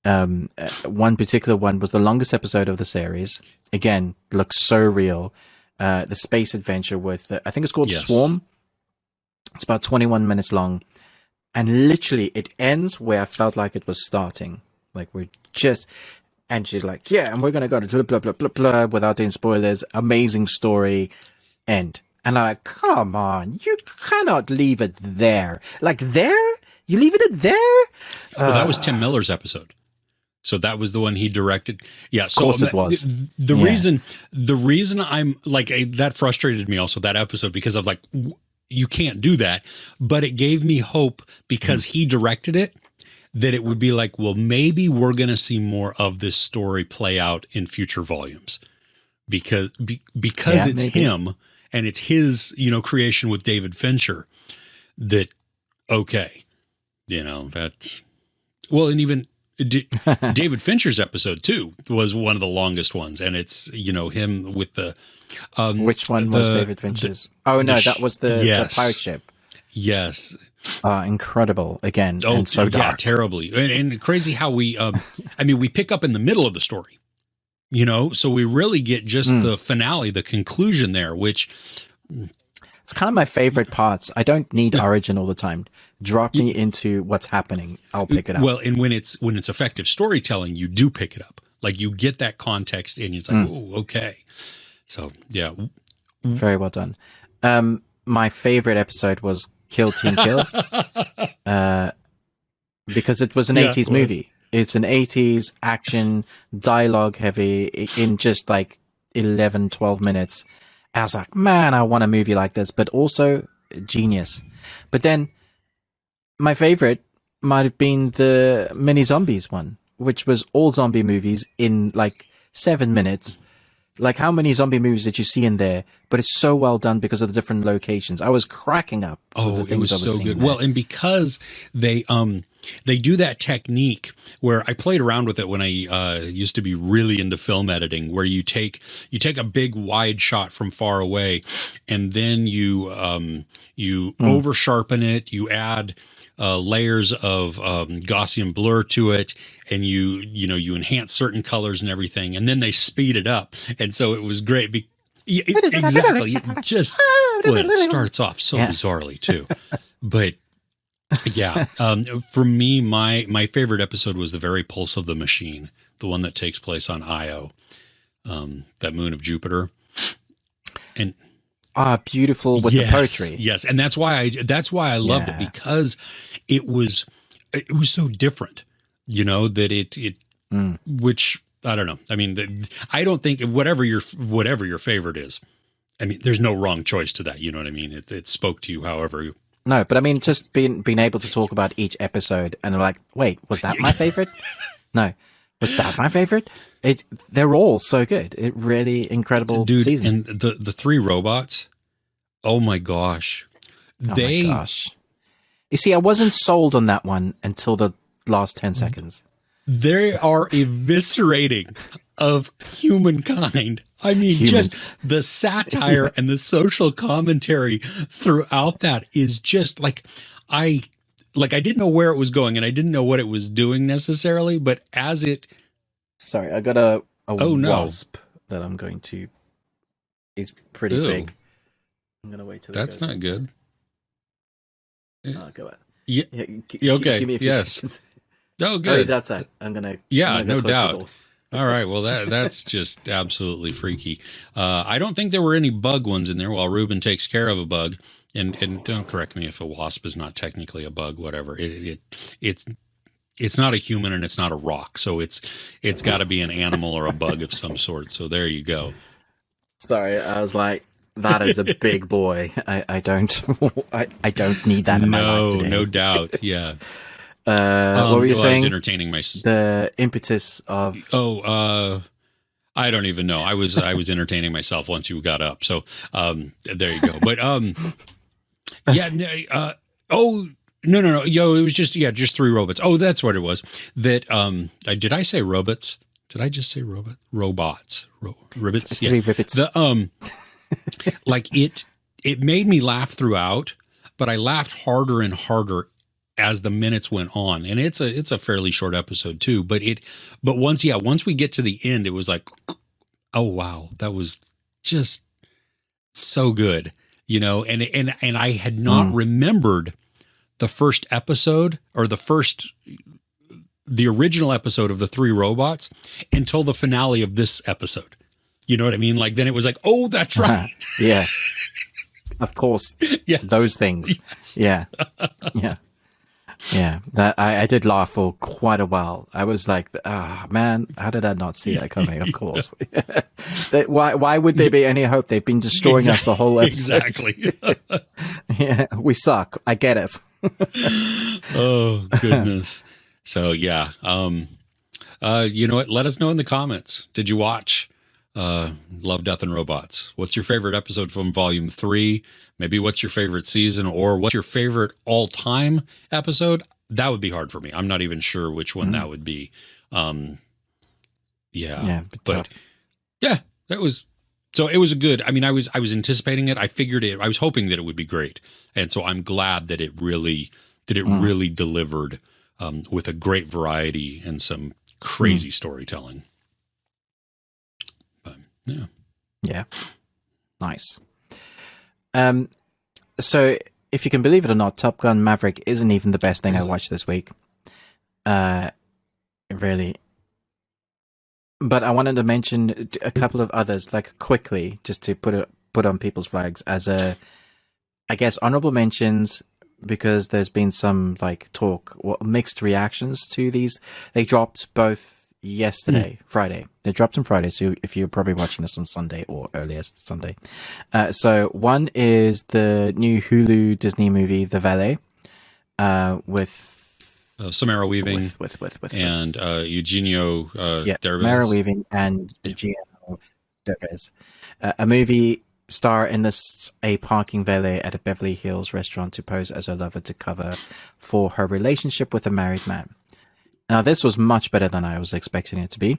One particular one was the longest episode of the series. Again, looks so real. The space adventure with, I think it's called Swarm. It's about 21 minutes long. And literally, it ends where I felt like it was starting. Like and she's like, yeah, and we're going to go to blah, blah, blah, blah, blah, without doing spoilers. Amazing story, end. And I'm like, come on, you cannot leave it there. Like there? You leaving it there? Well, that was Tim Miller's episode. So that was the one he directed. Yeah, so of course it was. The reason I'm like, that frustrated me also, that episode, because of like, you can't do that. But it gave me hope because he directed it, that it would be like, well, maybe we're going to see more of this story play out in future volumes because it's maybe him and it's his, creation with David Fincher that, okay, that's, well, and even David Fincher's episode too was one of the longest ones. And it's, him with the, which one was David Fincher's? That was the pirate ship. Yes. Incredible again. Oh, and so dark. Yeah, terribly. And crazy how we, we pick up in the middle of the story, so we really get just the finale, the conclusion there, which it's kind of my favorite parts. I don't need origin all the time. Drop me into what's happening. I'll pick it up. Well, and when it's effective storytelling, you do pick it up. Like you get that context and it's like, oh, okay. So yeah. Very well done. My favorite episode was Kill Team Kill, because it was an 80s movie. It's an 80s action, dialogue heavy in just like 11, 12 minutes. I was like, man, I want a movie like this, but also genius. But then my favorite might have been the Mini Zombies one, which was all zombie movies in like 7 minutes. Like, how many zombie movies did you see in there? But it's so well done because of the different locations. I was cracking up. Oh, it was so good. Well, and because they do that technique where I played around with it when I used to be really into film editing, where you take a big wide shot from far away, and then you over sharpen it. You add layers of Gaussian blur to it, and you enhance certain colors and everything, and then they speed it up, and so it was great. Exactly, it starts off so bizarrely too, but yeah. For me, my favorite episode was the very Pulse of the Machine, the one that takes place on Io, that moon of Jupiter, and. Beautiful with the poetry. Yes, and that's why I loved it, because it was so different, that it which I don't know. I mean, I don't think whatever your favorite is. I mean, there's no wrong choice to that. You know what I mean? It spoke to you however. No, but I mean, just being able to talk about each episode and like, wait, was that my favorite? No, was that my favorite? they're all so good. It really incredible Dude, season. and the three robots, oh my gosh. Oh my gosh. You see, I wasn't sold on that one until the last 10 seconds. They are eviscerating of humankind. I mean, Humans. just the satire and the social commentary throughout that is just like I didn't know where it was going and I didn't know what it was doing necessarily, but as it Sorry, I got a no. wasp that I'm going to. He's pretty Ew. big. I'm gonna wait till That's not good. Oh, go ahead. Yeah. Okay. Give me a few Yes. seconds. Oh, good. Oh, he's outside. I'm gonna. Yeah, I'm gonna no go close the doubt. door. All right. Well, that's just absolutely freaky. I don't think there were any bug ones in there while Ruben takes care of a bug. And don't correct me if a wasp is not technically a bug, whatever. It's not a human and it's not a rock. So it's got to be an animal or a bug of some sort. So there you go. Sorry, I was like, that is a big boy. I don't I don't need that in my life today. No doubt. Yeah. What were you saying? I was entertaining myself. The impetus of I don't even know. I was entertaining myself once you got up. So there you go. But yeah. No. Yo, it was just three robots. Oh, that's what it was. That did I say robots? Did I just say robots? Ribbits? Three ribbits. The like it made me laugh throughout, but I laughed harder and harder as the minutes went on. And it's a fairly short episode too, but once we get to the end, it was like, oh wow, that was just so good, you know, and I had not remembered the first episode or the original episode of the three robots until the finale of this episode. You know what I mean? Like then it was like, oh, that's right. Yeah. Of course. Yes. Those things. Yes. Yeah. Yeah. Yeah. That I did laugh for quite a while. I was like, man, how did I not see that coming? Of course. Why would there be any hope? They've been destroying us the whole episode. Exactly. Yeah. We suck. I get it. Oh goodness. So yeah. You know what? Let us know in the comments. Did you watch Love, Death, and Robots? What's your favorite episode from Volume 3? Maybe what's your favorite season, or what's your favorite all-time episode? That would be hard for me. I'm not even sure which one that would be. Yeah, but yeah, that was. So it was a good. I mean, I was anticipating it. I figured it. I was hoping that it would be great, and so I'm glad that it really really delivered with a great variety and some crazy storytelling. Yeah. Nice. So if you can believe it or not, Top Gun Maverick isn't even the best thing I watched this week. Really. But I wanted to mention a couple of others, like quickly, just to put on people's flags as I guess, honorable mentions, because there's been some like mixed reactions to these. They dropped both yesterday, Friday. They dropped on Friday, so if you're probably watching this on Sunday or earliest Sunday. So one is the new Hulu Disney movie, The Valet, with Samara Weaving and Eugenio Derbez. Samara Weaving and Eugenio Derbez. A movie star in a parking valet at a Beverly Hills restaurant to pose as her lover to cover for her relationship with a married man. Now, this was much better than I was expecting it to be.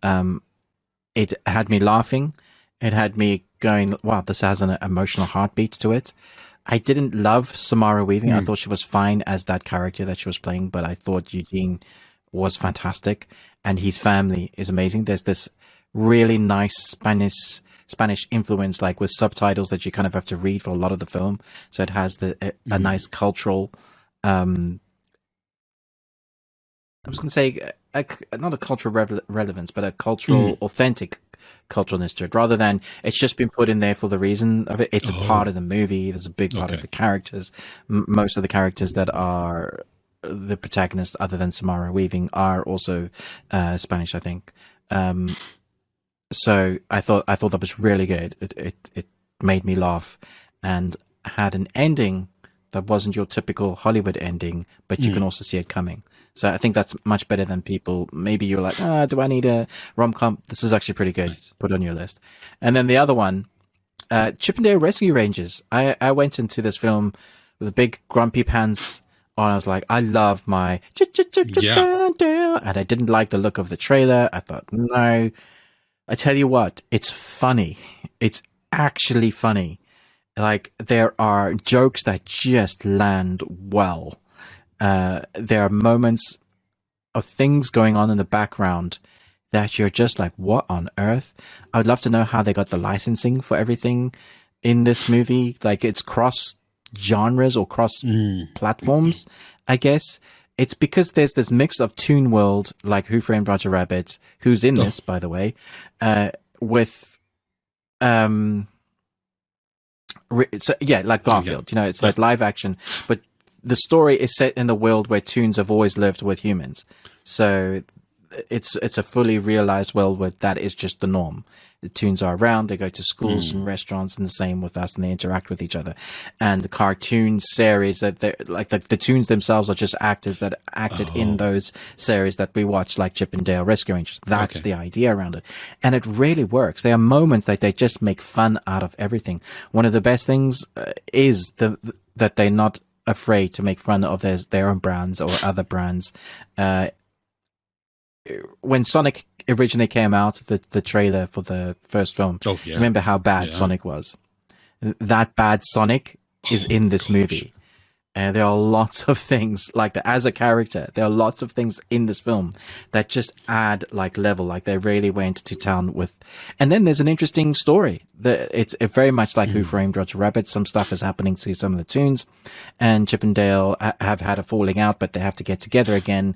It had me laughing. It had me going, wow, this has an emotional heartbeat to it. I didn't love Samara Weaving. I thought she was fine as that character that she was playing, but I thought Eugene was fantastic, and his family is amazing. There's this really nice Spanish influence, like with subtitles that you kind of have to read for a lot of the film. So it has a nice cultural, I was going to say, not a cultural relevance, but a cultural, authentic culturalness to it, rather than it's just been put in there for the reason of it. It's a part of the movie. There's a big part of the characters. Most of the characters that are the protagonists, other than Samara Weaving, are also Spanish, I think. So I thought that was really good. It made me laugh and had an ending that wasn't your typical Hollywood ending, but you can also see it coming. So I think that's much better than people. Maybe you're like, do I need a rom-com? This is actually pretty good. Nice. Put on your list. And then the other one, Chippendale Rescue Rangers. I went into this film with big grumpy pants on. I was like, I love my Chippendale, and I didn't like the look of the trailer. I thought, no. I tell you what, it's funny. It's actually funny. Like, there are jokes that just land well. There are moments of things going on in the background that you're just like, what on earth? I would love to know how they got the licensing for everything in this movie. Like, it's cross genres or cross platforms, I guess. It's because there's this mix of Toon World, like Who Framed Roger Rabbit, who's in this, by the way, with like Garfield. You know, it's like live action, but the story is set in the world where toons have always lived with humans. So it's a fully realized world where that is just the norm. The toons are around, they go to schools and restaurants, and the same with us, and they interact with each other. And the cartoon series that they're like the toons themselves are just actors that acted in those series that we watch, like Chip and Dale Rescue Rangers. That's the idea around it. And it really works. There are moments that they just make fun out of everything. One of the best things is that they're not afraid to make fun of their own brands or other brands. When Sonic originally came out, the trailer for the first film, remember how bad Sonic was? That bad Sonic is in this movie. There are lots of things like that. As a character, there are lots of things in this film that just add like level, like they really went to town with. And then there's an interesting story. It's very much like Who Framed Roger Rabbit. Some stuff is happening to some of the toons, and Chip and Dale have had a falling out, but they have to get together again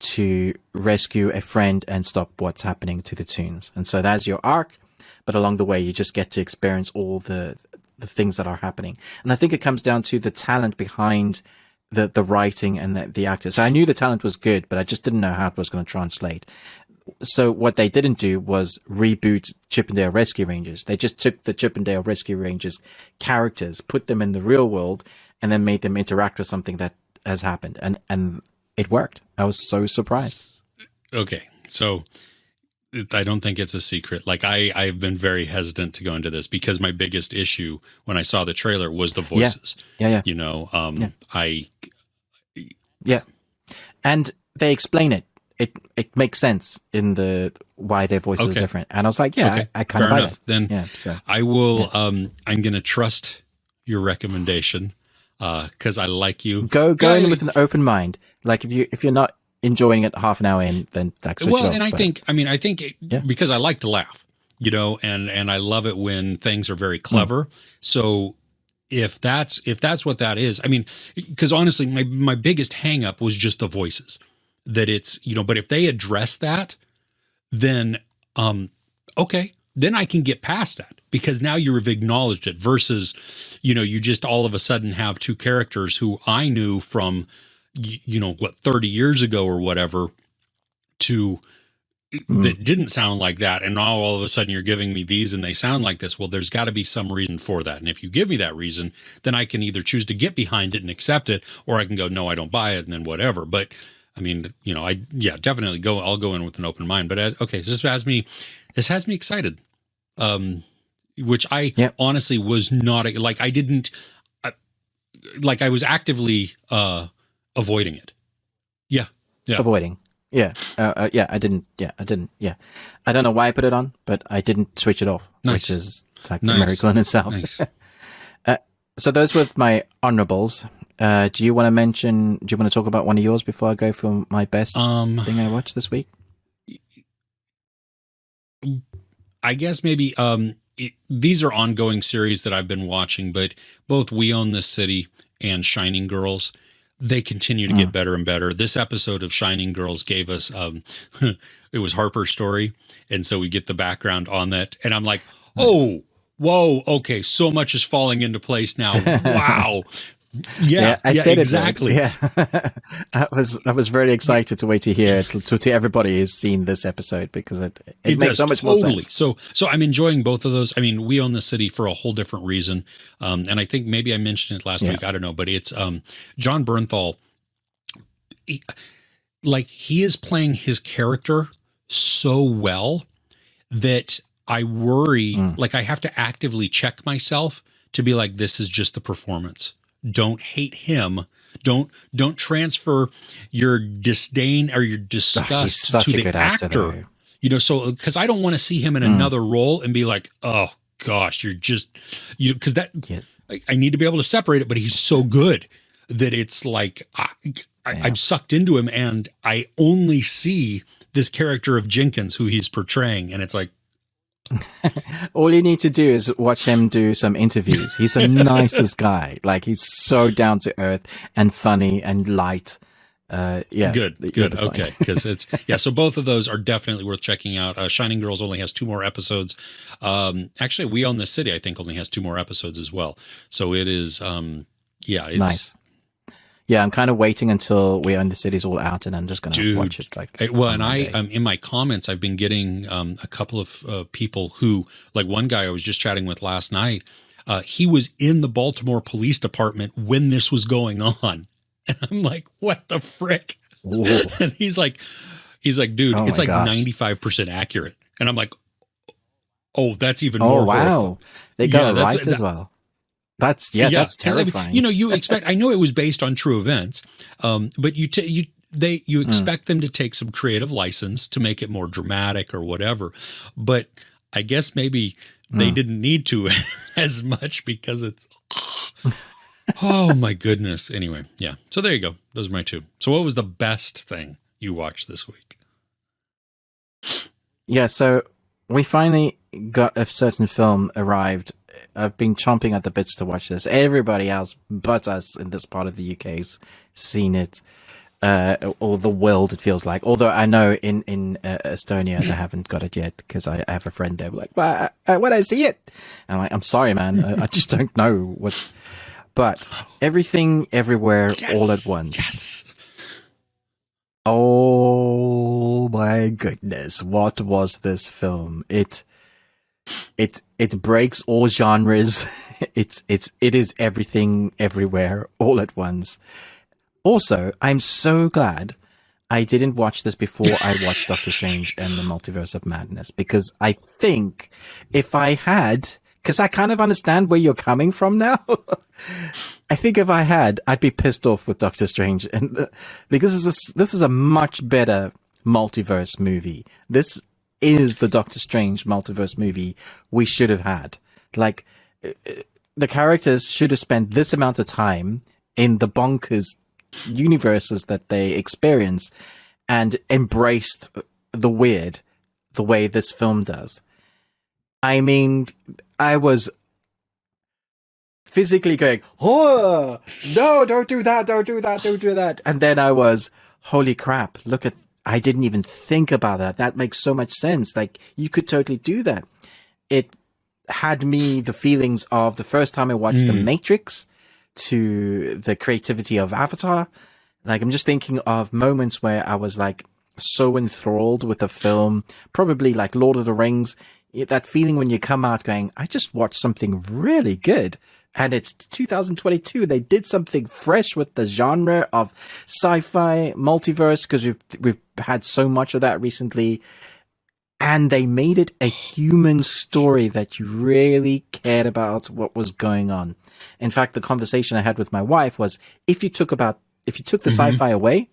to rescue a friend and stop what's happening to the toons. And so that's your arc, but along the way you just get to experience all the things that are happening. And I think it comes down to the talent behind the writing and the actors. So I knew the talent was good, but I just didn't know how it was going to translate. So what they didn't do was reboot Chip and Dale Rescue Rangers. They just took the Chip and Dale Rescue Rangers characters, put them in the real world, and then made them interact with something that has happened. And it worked. I was so surprised. Okay. So I don't think it's a secret. Like I've been very hesitant to go into this because my biggest issue when I saw the trailer was the voices. Yeah. You know, And they explain it. It makes sense in the why their voices are different. And I was like, I kind of buy that. Then I will I'm going to trust your recommendation. Because I like you. Go in with an open mind. Like if you're not enjoying it half an hour in, then that's switch off. And I think because I like to laugh, you know, and I love it when things are very clever. So if that's what that is, I mean, because honestly, my biggest hang up was just the voices. That it's, you know, but if they address that, then okay. Then I can get past that because now you've acknowledged it versus, you know, you just all of a sudden have two characters who I knew from, 30 years ago or whatever that didn't sound like that. And now all of a sudden you're giving me these and they sound like this. Well, there's got to be some reason for that. And if you give me that reason, then I can either choose to get behind it and accept it, or I can go, no, I don't buy it. And then whatever. But I mean, you know, definitely I'll go in with an open mind, but okay. This has me excited. Which I honestly was not like, I didn't like, I was actively, avoiding it. Yeah. Avoiding. I didn't. I don't know why I put it on, but I didn't switch it off, which is like a miracle in itself. Nice. So those were my honorables. Do you want to talk about one of yours before I go for my best thing I watched this week? I guess maybe these are ongoing series that I've been watching, but both We Own This City and Shining Girls, they continue to get better and better. This episode of Shining Girls gave us, it was Harper's story. And so we get the background on that. And I'm like, oh, whoa, okay, so much is falling into place now. Wow. Yeah, I yeah, said exactly. it. Yeah, I was very excited to wait to hear it to everybody who's seen this episode because it makes does so much more totally. sense. So I'm enjoying both of those. I mean, we own the city for a whole different reason, and I think maybe I mentioned it last Yeah. week. I don't know, but it's John Bernthal. Like he is playing his character so well that I worry, like I have to actively check myself to be like, this is just the performance. Don't hate him. Don't transfer your disdain or your He's disgust such to a the good actor, though. You know, so because I don't want to see him in another role and be like, oh gosh, you're just because that Yeah. I need to be able to separate it, but he's so good that it's like I'm sucked into him and I only see this character of Jenkins who he's portraying. And it's like, All you need to do is watch him do some interviews. He's the nicest guy. Like he's so down to earth and funny and light. Yeah. good. you'll be fine. Okay. Cause it's, so both of those are definitely worth checking out. Shining Girls only has 2 more episodes. Actually We Own the City, I think only has 2 more episodes as well. So it is, it's Nice. Yeah, I'm kind of waiting until We Own the City's all out, and I'm just going to watch it. And I, in my comments, I've been getting a couple of people who, like one guy I was just chatting with last night. He was in the Baltimore Police Department when this was going on, and I'm like, what the frick? And he's like, dude, it's like 95% accurate, and I'm like, oh, that's even more. Oh wow, horrible. They got it right as well. That's terrifying. You expect. I know it was based on true events, but you expect them to take some creative license to make it more dramatic or whatever. But I guess maybe they didn't need to as much because it's. Oh my goodness. Anyway, yeah. So there you go. Those are my 2. So what was the best thing you watched this week? Yeah, so we finally got a certain film arrived. I've been chomping at the bits to watch this. Everybody else but us in this part of the UK's seen it, or the world, it feels like. Although I know in Estonia they haven't got it yet because I have a friend there like, well, when I see it, and I'm sorry, man, I just don't know what's. But Everything, Everywhere, All at Once. Yes. Oh my goodness, what was this film? It breaks all genres. It is everything, everywhere, all at once. Also, I'm so glad I didn't watch this before I watched Doctor Strange and the Multiverse of Madness, because I think if I had, because I kind of understand where you're coming from now. I think if I had, I'd be pissed off with Doctor Strange, and because this is a much better multiverse movie. This is the Doctor Strange multiverse movie we should have had. Like, the characters should have spent this amount of time in the bonkers universes that they experience and embraced the weird the way this film does. I mean, I was physically going, oh, no, don't do that, don't do that, don't do that. And then I was, holy crap, I didn't even think about that. That makes so much sense. Like, you could totally do that. It had me the feelings of the first time I watched The Matrix to the creativity of Avatar. Like, I'm just thinking of moments where I was like so enthralled with a film, probably like Lord of the Rings. That feeling when you come out going, I just watched something really good. And it's 2022. They did something fresh with the genre of sci-fi multiverse, because we've had so much of that recently. And they made it a human story that you really cared about what was going on. In fact, the conversation I had with my wife was, if you took the sci-fi away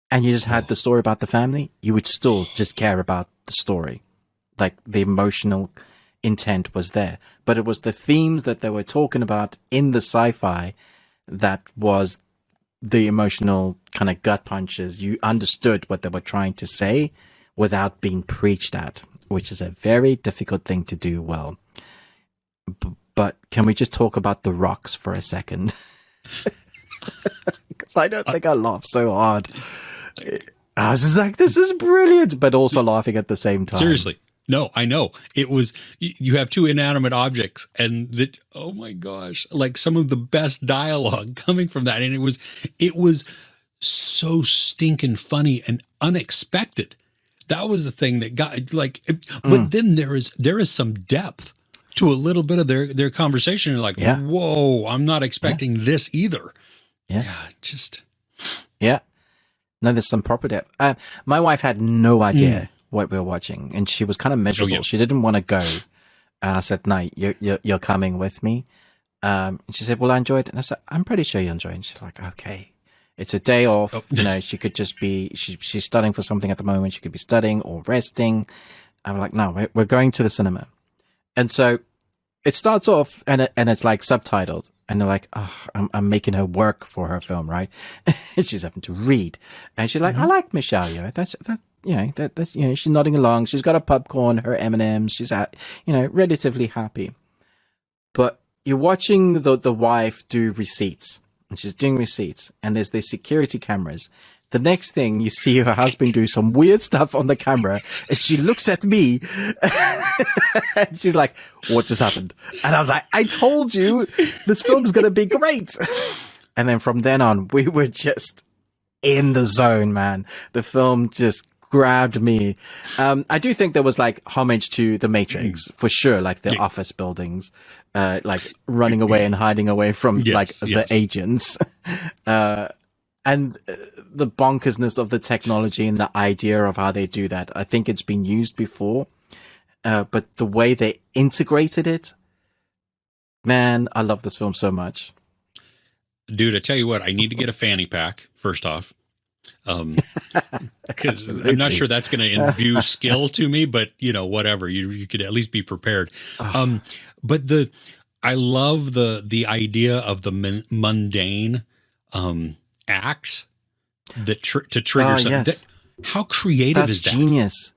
and you just had the story about the family, you would still just care about the story. Like, the emotional intent was there, but it was the themes that they were talking about in the sci-fi that was the emotional kind of gut punches. You understood what they were trying to say without being preached at, which is a very difficult thing to do well. But can we just talk about the rocks for a second? Because I don't think I laughed so hard. I was just like, this is brilliant, but also laughing at the same time. Seriously. No, I know. It was, you have two inanimate objects, and that, oh my gosh, like some of the best dialogue coming from that. And it was so stinking funny and unexpected. That was the thing that got like, but then there is some depth to a little bit of their conversation. And like, Yeah. whoa, I'm not expecting this either. Yeah. Yeah, just Yeah. No, there's some proper depth. My wife had no idea what we were watching, and she was kind of miserable. yeah. She didn't want to go. And I said, "No, you're coming with me." And she said, "Well, I enjoyed it." And I said, "I'm pretty sure you enjoyed it." And she's like, "Okay, it's a day off. Oh. You know, she could just be she's studying for something at the moment. She could be studying or resting." I'm like, "No, we're going to the cinema." And so it starts off, and it's like subtitled. And they're like, oh, I'm making her work for her film, right? She's having to read, and she's like, I like Michelle Yeoh. That's she's nodding along. She's got her popcorn, her M&Ms. She's relatively happy. But you're watching the wife do receipts, and she's doing receipts, and there's these security cameras. The next thing you see her husband do some weird stuff on the camera, and she looks at me and she's like, what just happened? And I was like, I told you this film's going to be great. And then from then on, we were just in the zone, man. The film just grabbed me. I do think there was like homage to The Matrix for sure, like the office buildings, like running away and hiding away from the agents. And the bonkersness of the technology and the idea of how they do that. I think it's been used before. But the way they integrated it, man, I love this film so much. Dude, I tell you what, I need to get a fanny pack, first off. Because I'm not sure that's going to imbue skill to me, but whatever, you could at least be prepared. But I love the idea of the mundane, acts that to trigger something. Yes. How creative is that? That's genius.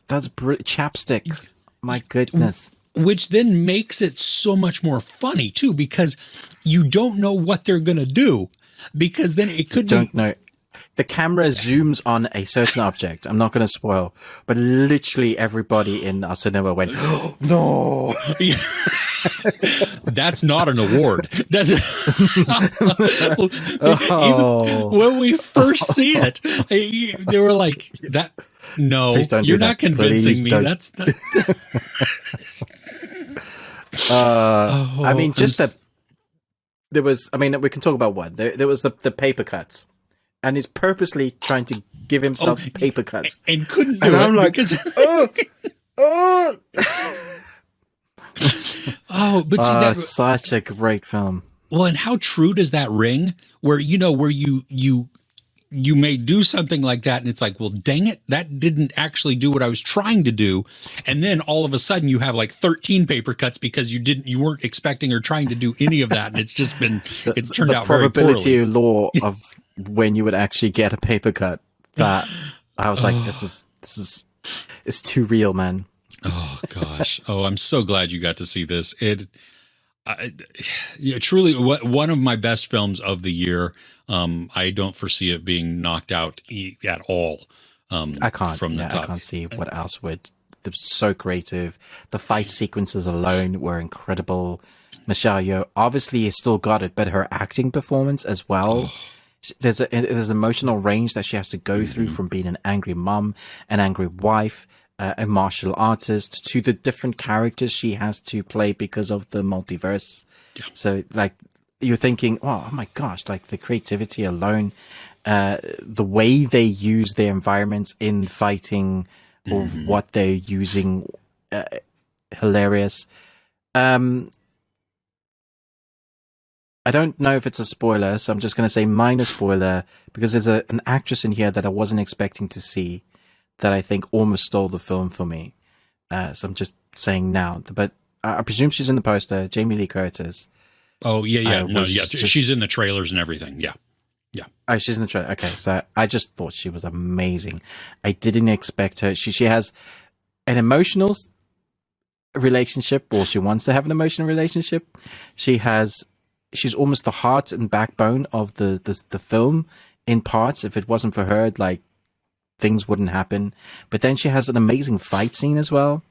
That's chapstick. My goodness. Which then makes it so much more funny too, because you don't know what they're going to do, because then it could don't know. The camera zooms on a certain object. I'm not going to spoil, but literally everybody in our cinema went, oh, no. That's not an award. That's even when we first see it, they were like, "That no, you're not convincing me." Don't. That's I mean, just that there was. I mean, we can talk about what there was the paper cuts, and he's purposely trying to give himself paper cuts and couldn't do and it. I'm like, oh, but see, that's such a great film. Well, and how true does that ring? Where you may do something like that, and it's like, well, dang it, that didn't actually do what I was trying to do, and then all of a sudden you have like 13 paper cuts because you weren't expecting or trying to do any of that, and it's just been it's turned out very poorly. The probability law of when you would actually get a paper cut, that I was like, this is it's too real, man. Oh gosh! Oh, I'm so glad you got to see this. Truly one of my best films of the year. I don't foresee it being knocked out at all. I can't. From the top. I can't see what else would. They're so creative. The fight sequences alone were incredible. Michelle Yeoh obviously has still got it, but her acting performance as well. There's an emotional range that she has to go through from being an angry mom, an angry wife, a martial artist, to the different characters she has to play because of the multiverse. Yeah. So like you're thinking, oh my gosh, like the creativity alone, the way they use their environments in fighting or what they're using, hilarious. I don't know if it's a spoiler, so I'm just going to say minor spoiler, because there's an actress in here that I wasn't expecting to see that I think almost stole the film for me. So I'm just saying now, but I presume she's in the poster, Jamie Lee Curtis. Oh, yeah. She's in the trailers and everything. Yeah. Yeah. Oh, she's in the trailer. Okay. So I just thought she was amazing. I didn't expect her. She has an emotional relationship, or she wants to have an emotional relationship. She's almost the heart and backbone of the film in parts. If it wasn't for her, like things wouldn't happen. But then she has an amazing fight scene as well.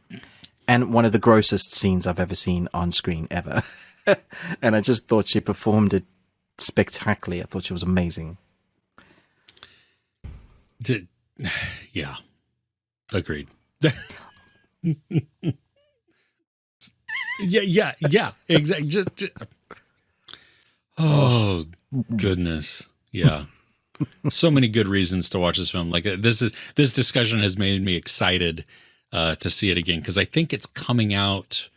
And one of the grossest scenes I've ever seen on screen ever. And I just thought she performed it spectacularly. I thought she was amazing. Yeah. Agreed. Yeah, exactly. Oh, goodness. Yeah. So many good reasons to watch this film. Like this discussion has made me excited to see it again, because I think it's coming out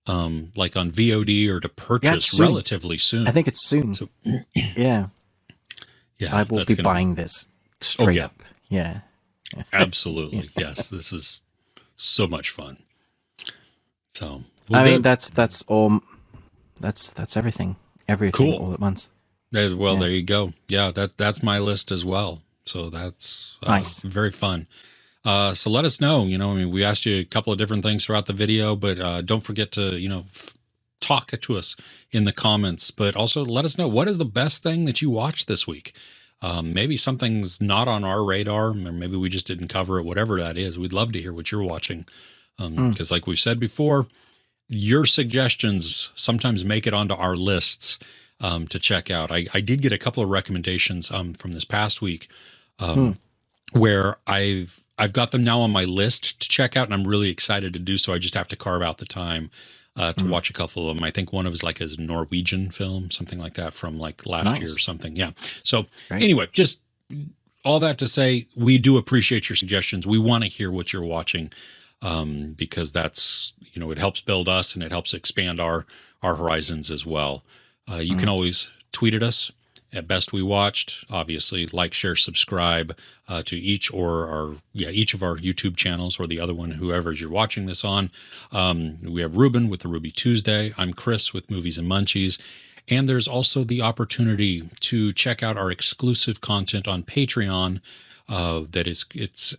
like on VOD or to purchase relatively soon. I think it's soon. So, yeah. I will be buying this straight up. Yeah. Absolutely. Yes. This is so much fun. So I mean, that's all. That's everything. Everything all at once. Well, there you go. Yeah, that's my list as well. So that's nice. Very fun. So let us know. I mean, we asked you a couple of different things throughout the video, but don't forget to talk to us in the comments. But also let us know, what is the best thing that you watched this week. Maybe something's not on our radar, or maybe we just didn't cover it. Whatever that is, we'd love to hear what you're watching. Because like we've said before, your suggestions sometimes make it onto our lists to check out. I did get a couple of recommendations from this past week where I've got them now on my list to check out, and I'm really excited to do so. I just have to carve out the time to watch a couple of them. I think one of is like a Norwegian film, something like that, from like last year or something. Yeah. So anyway, just all that to say, we do appreciate your suggestions. We want to hear what you're watching. Because that's, it helps build us and it helps expand our horizons as well. You can always tweet at us at Best We Watched. Obviously, like, share, subscribe to each of our YouTube channels, or the other one, whoever you're watching this on. We have Ruben with the Ruby Tuesday. I'm Chris with Movies and Munchies. And there's also the opportunity to check out our exclusive content on Patreon. It's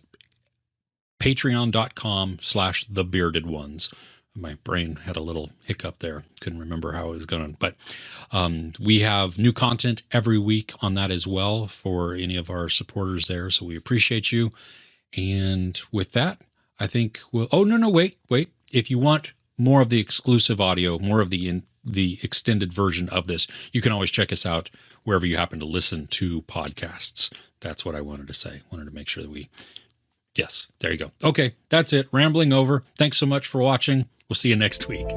patreon.com/thebeardedones. My brain had a little hiccup there. Couldn't remember how it was going. But we have new content every week on that as well for any of our supporters there. So we appreciate you. And with that, I think we'll... Oh, no, wait. If you want more of the exclusive audio, more of the extended version of this, you can always check us out wherever you happen to listen to podcasts. That's what I wanted to say. Wanted to make sure that we... Yes, there you go. Okay, that's it. Rambling over. Thanks so much for watching. We'll see you next week.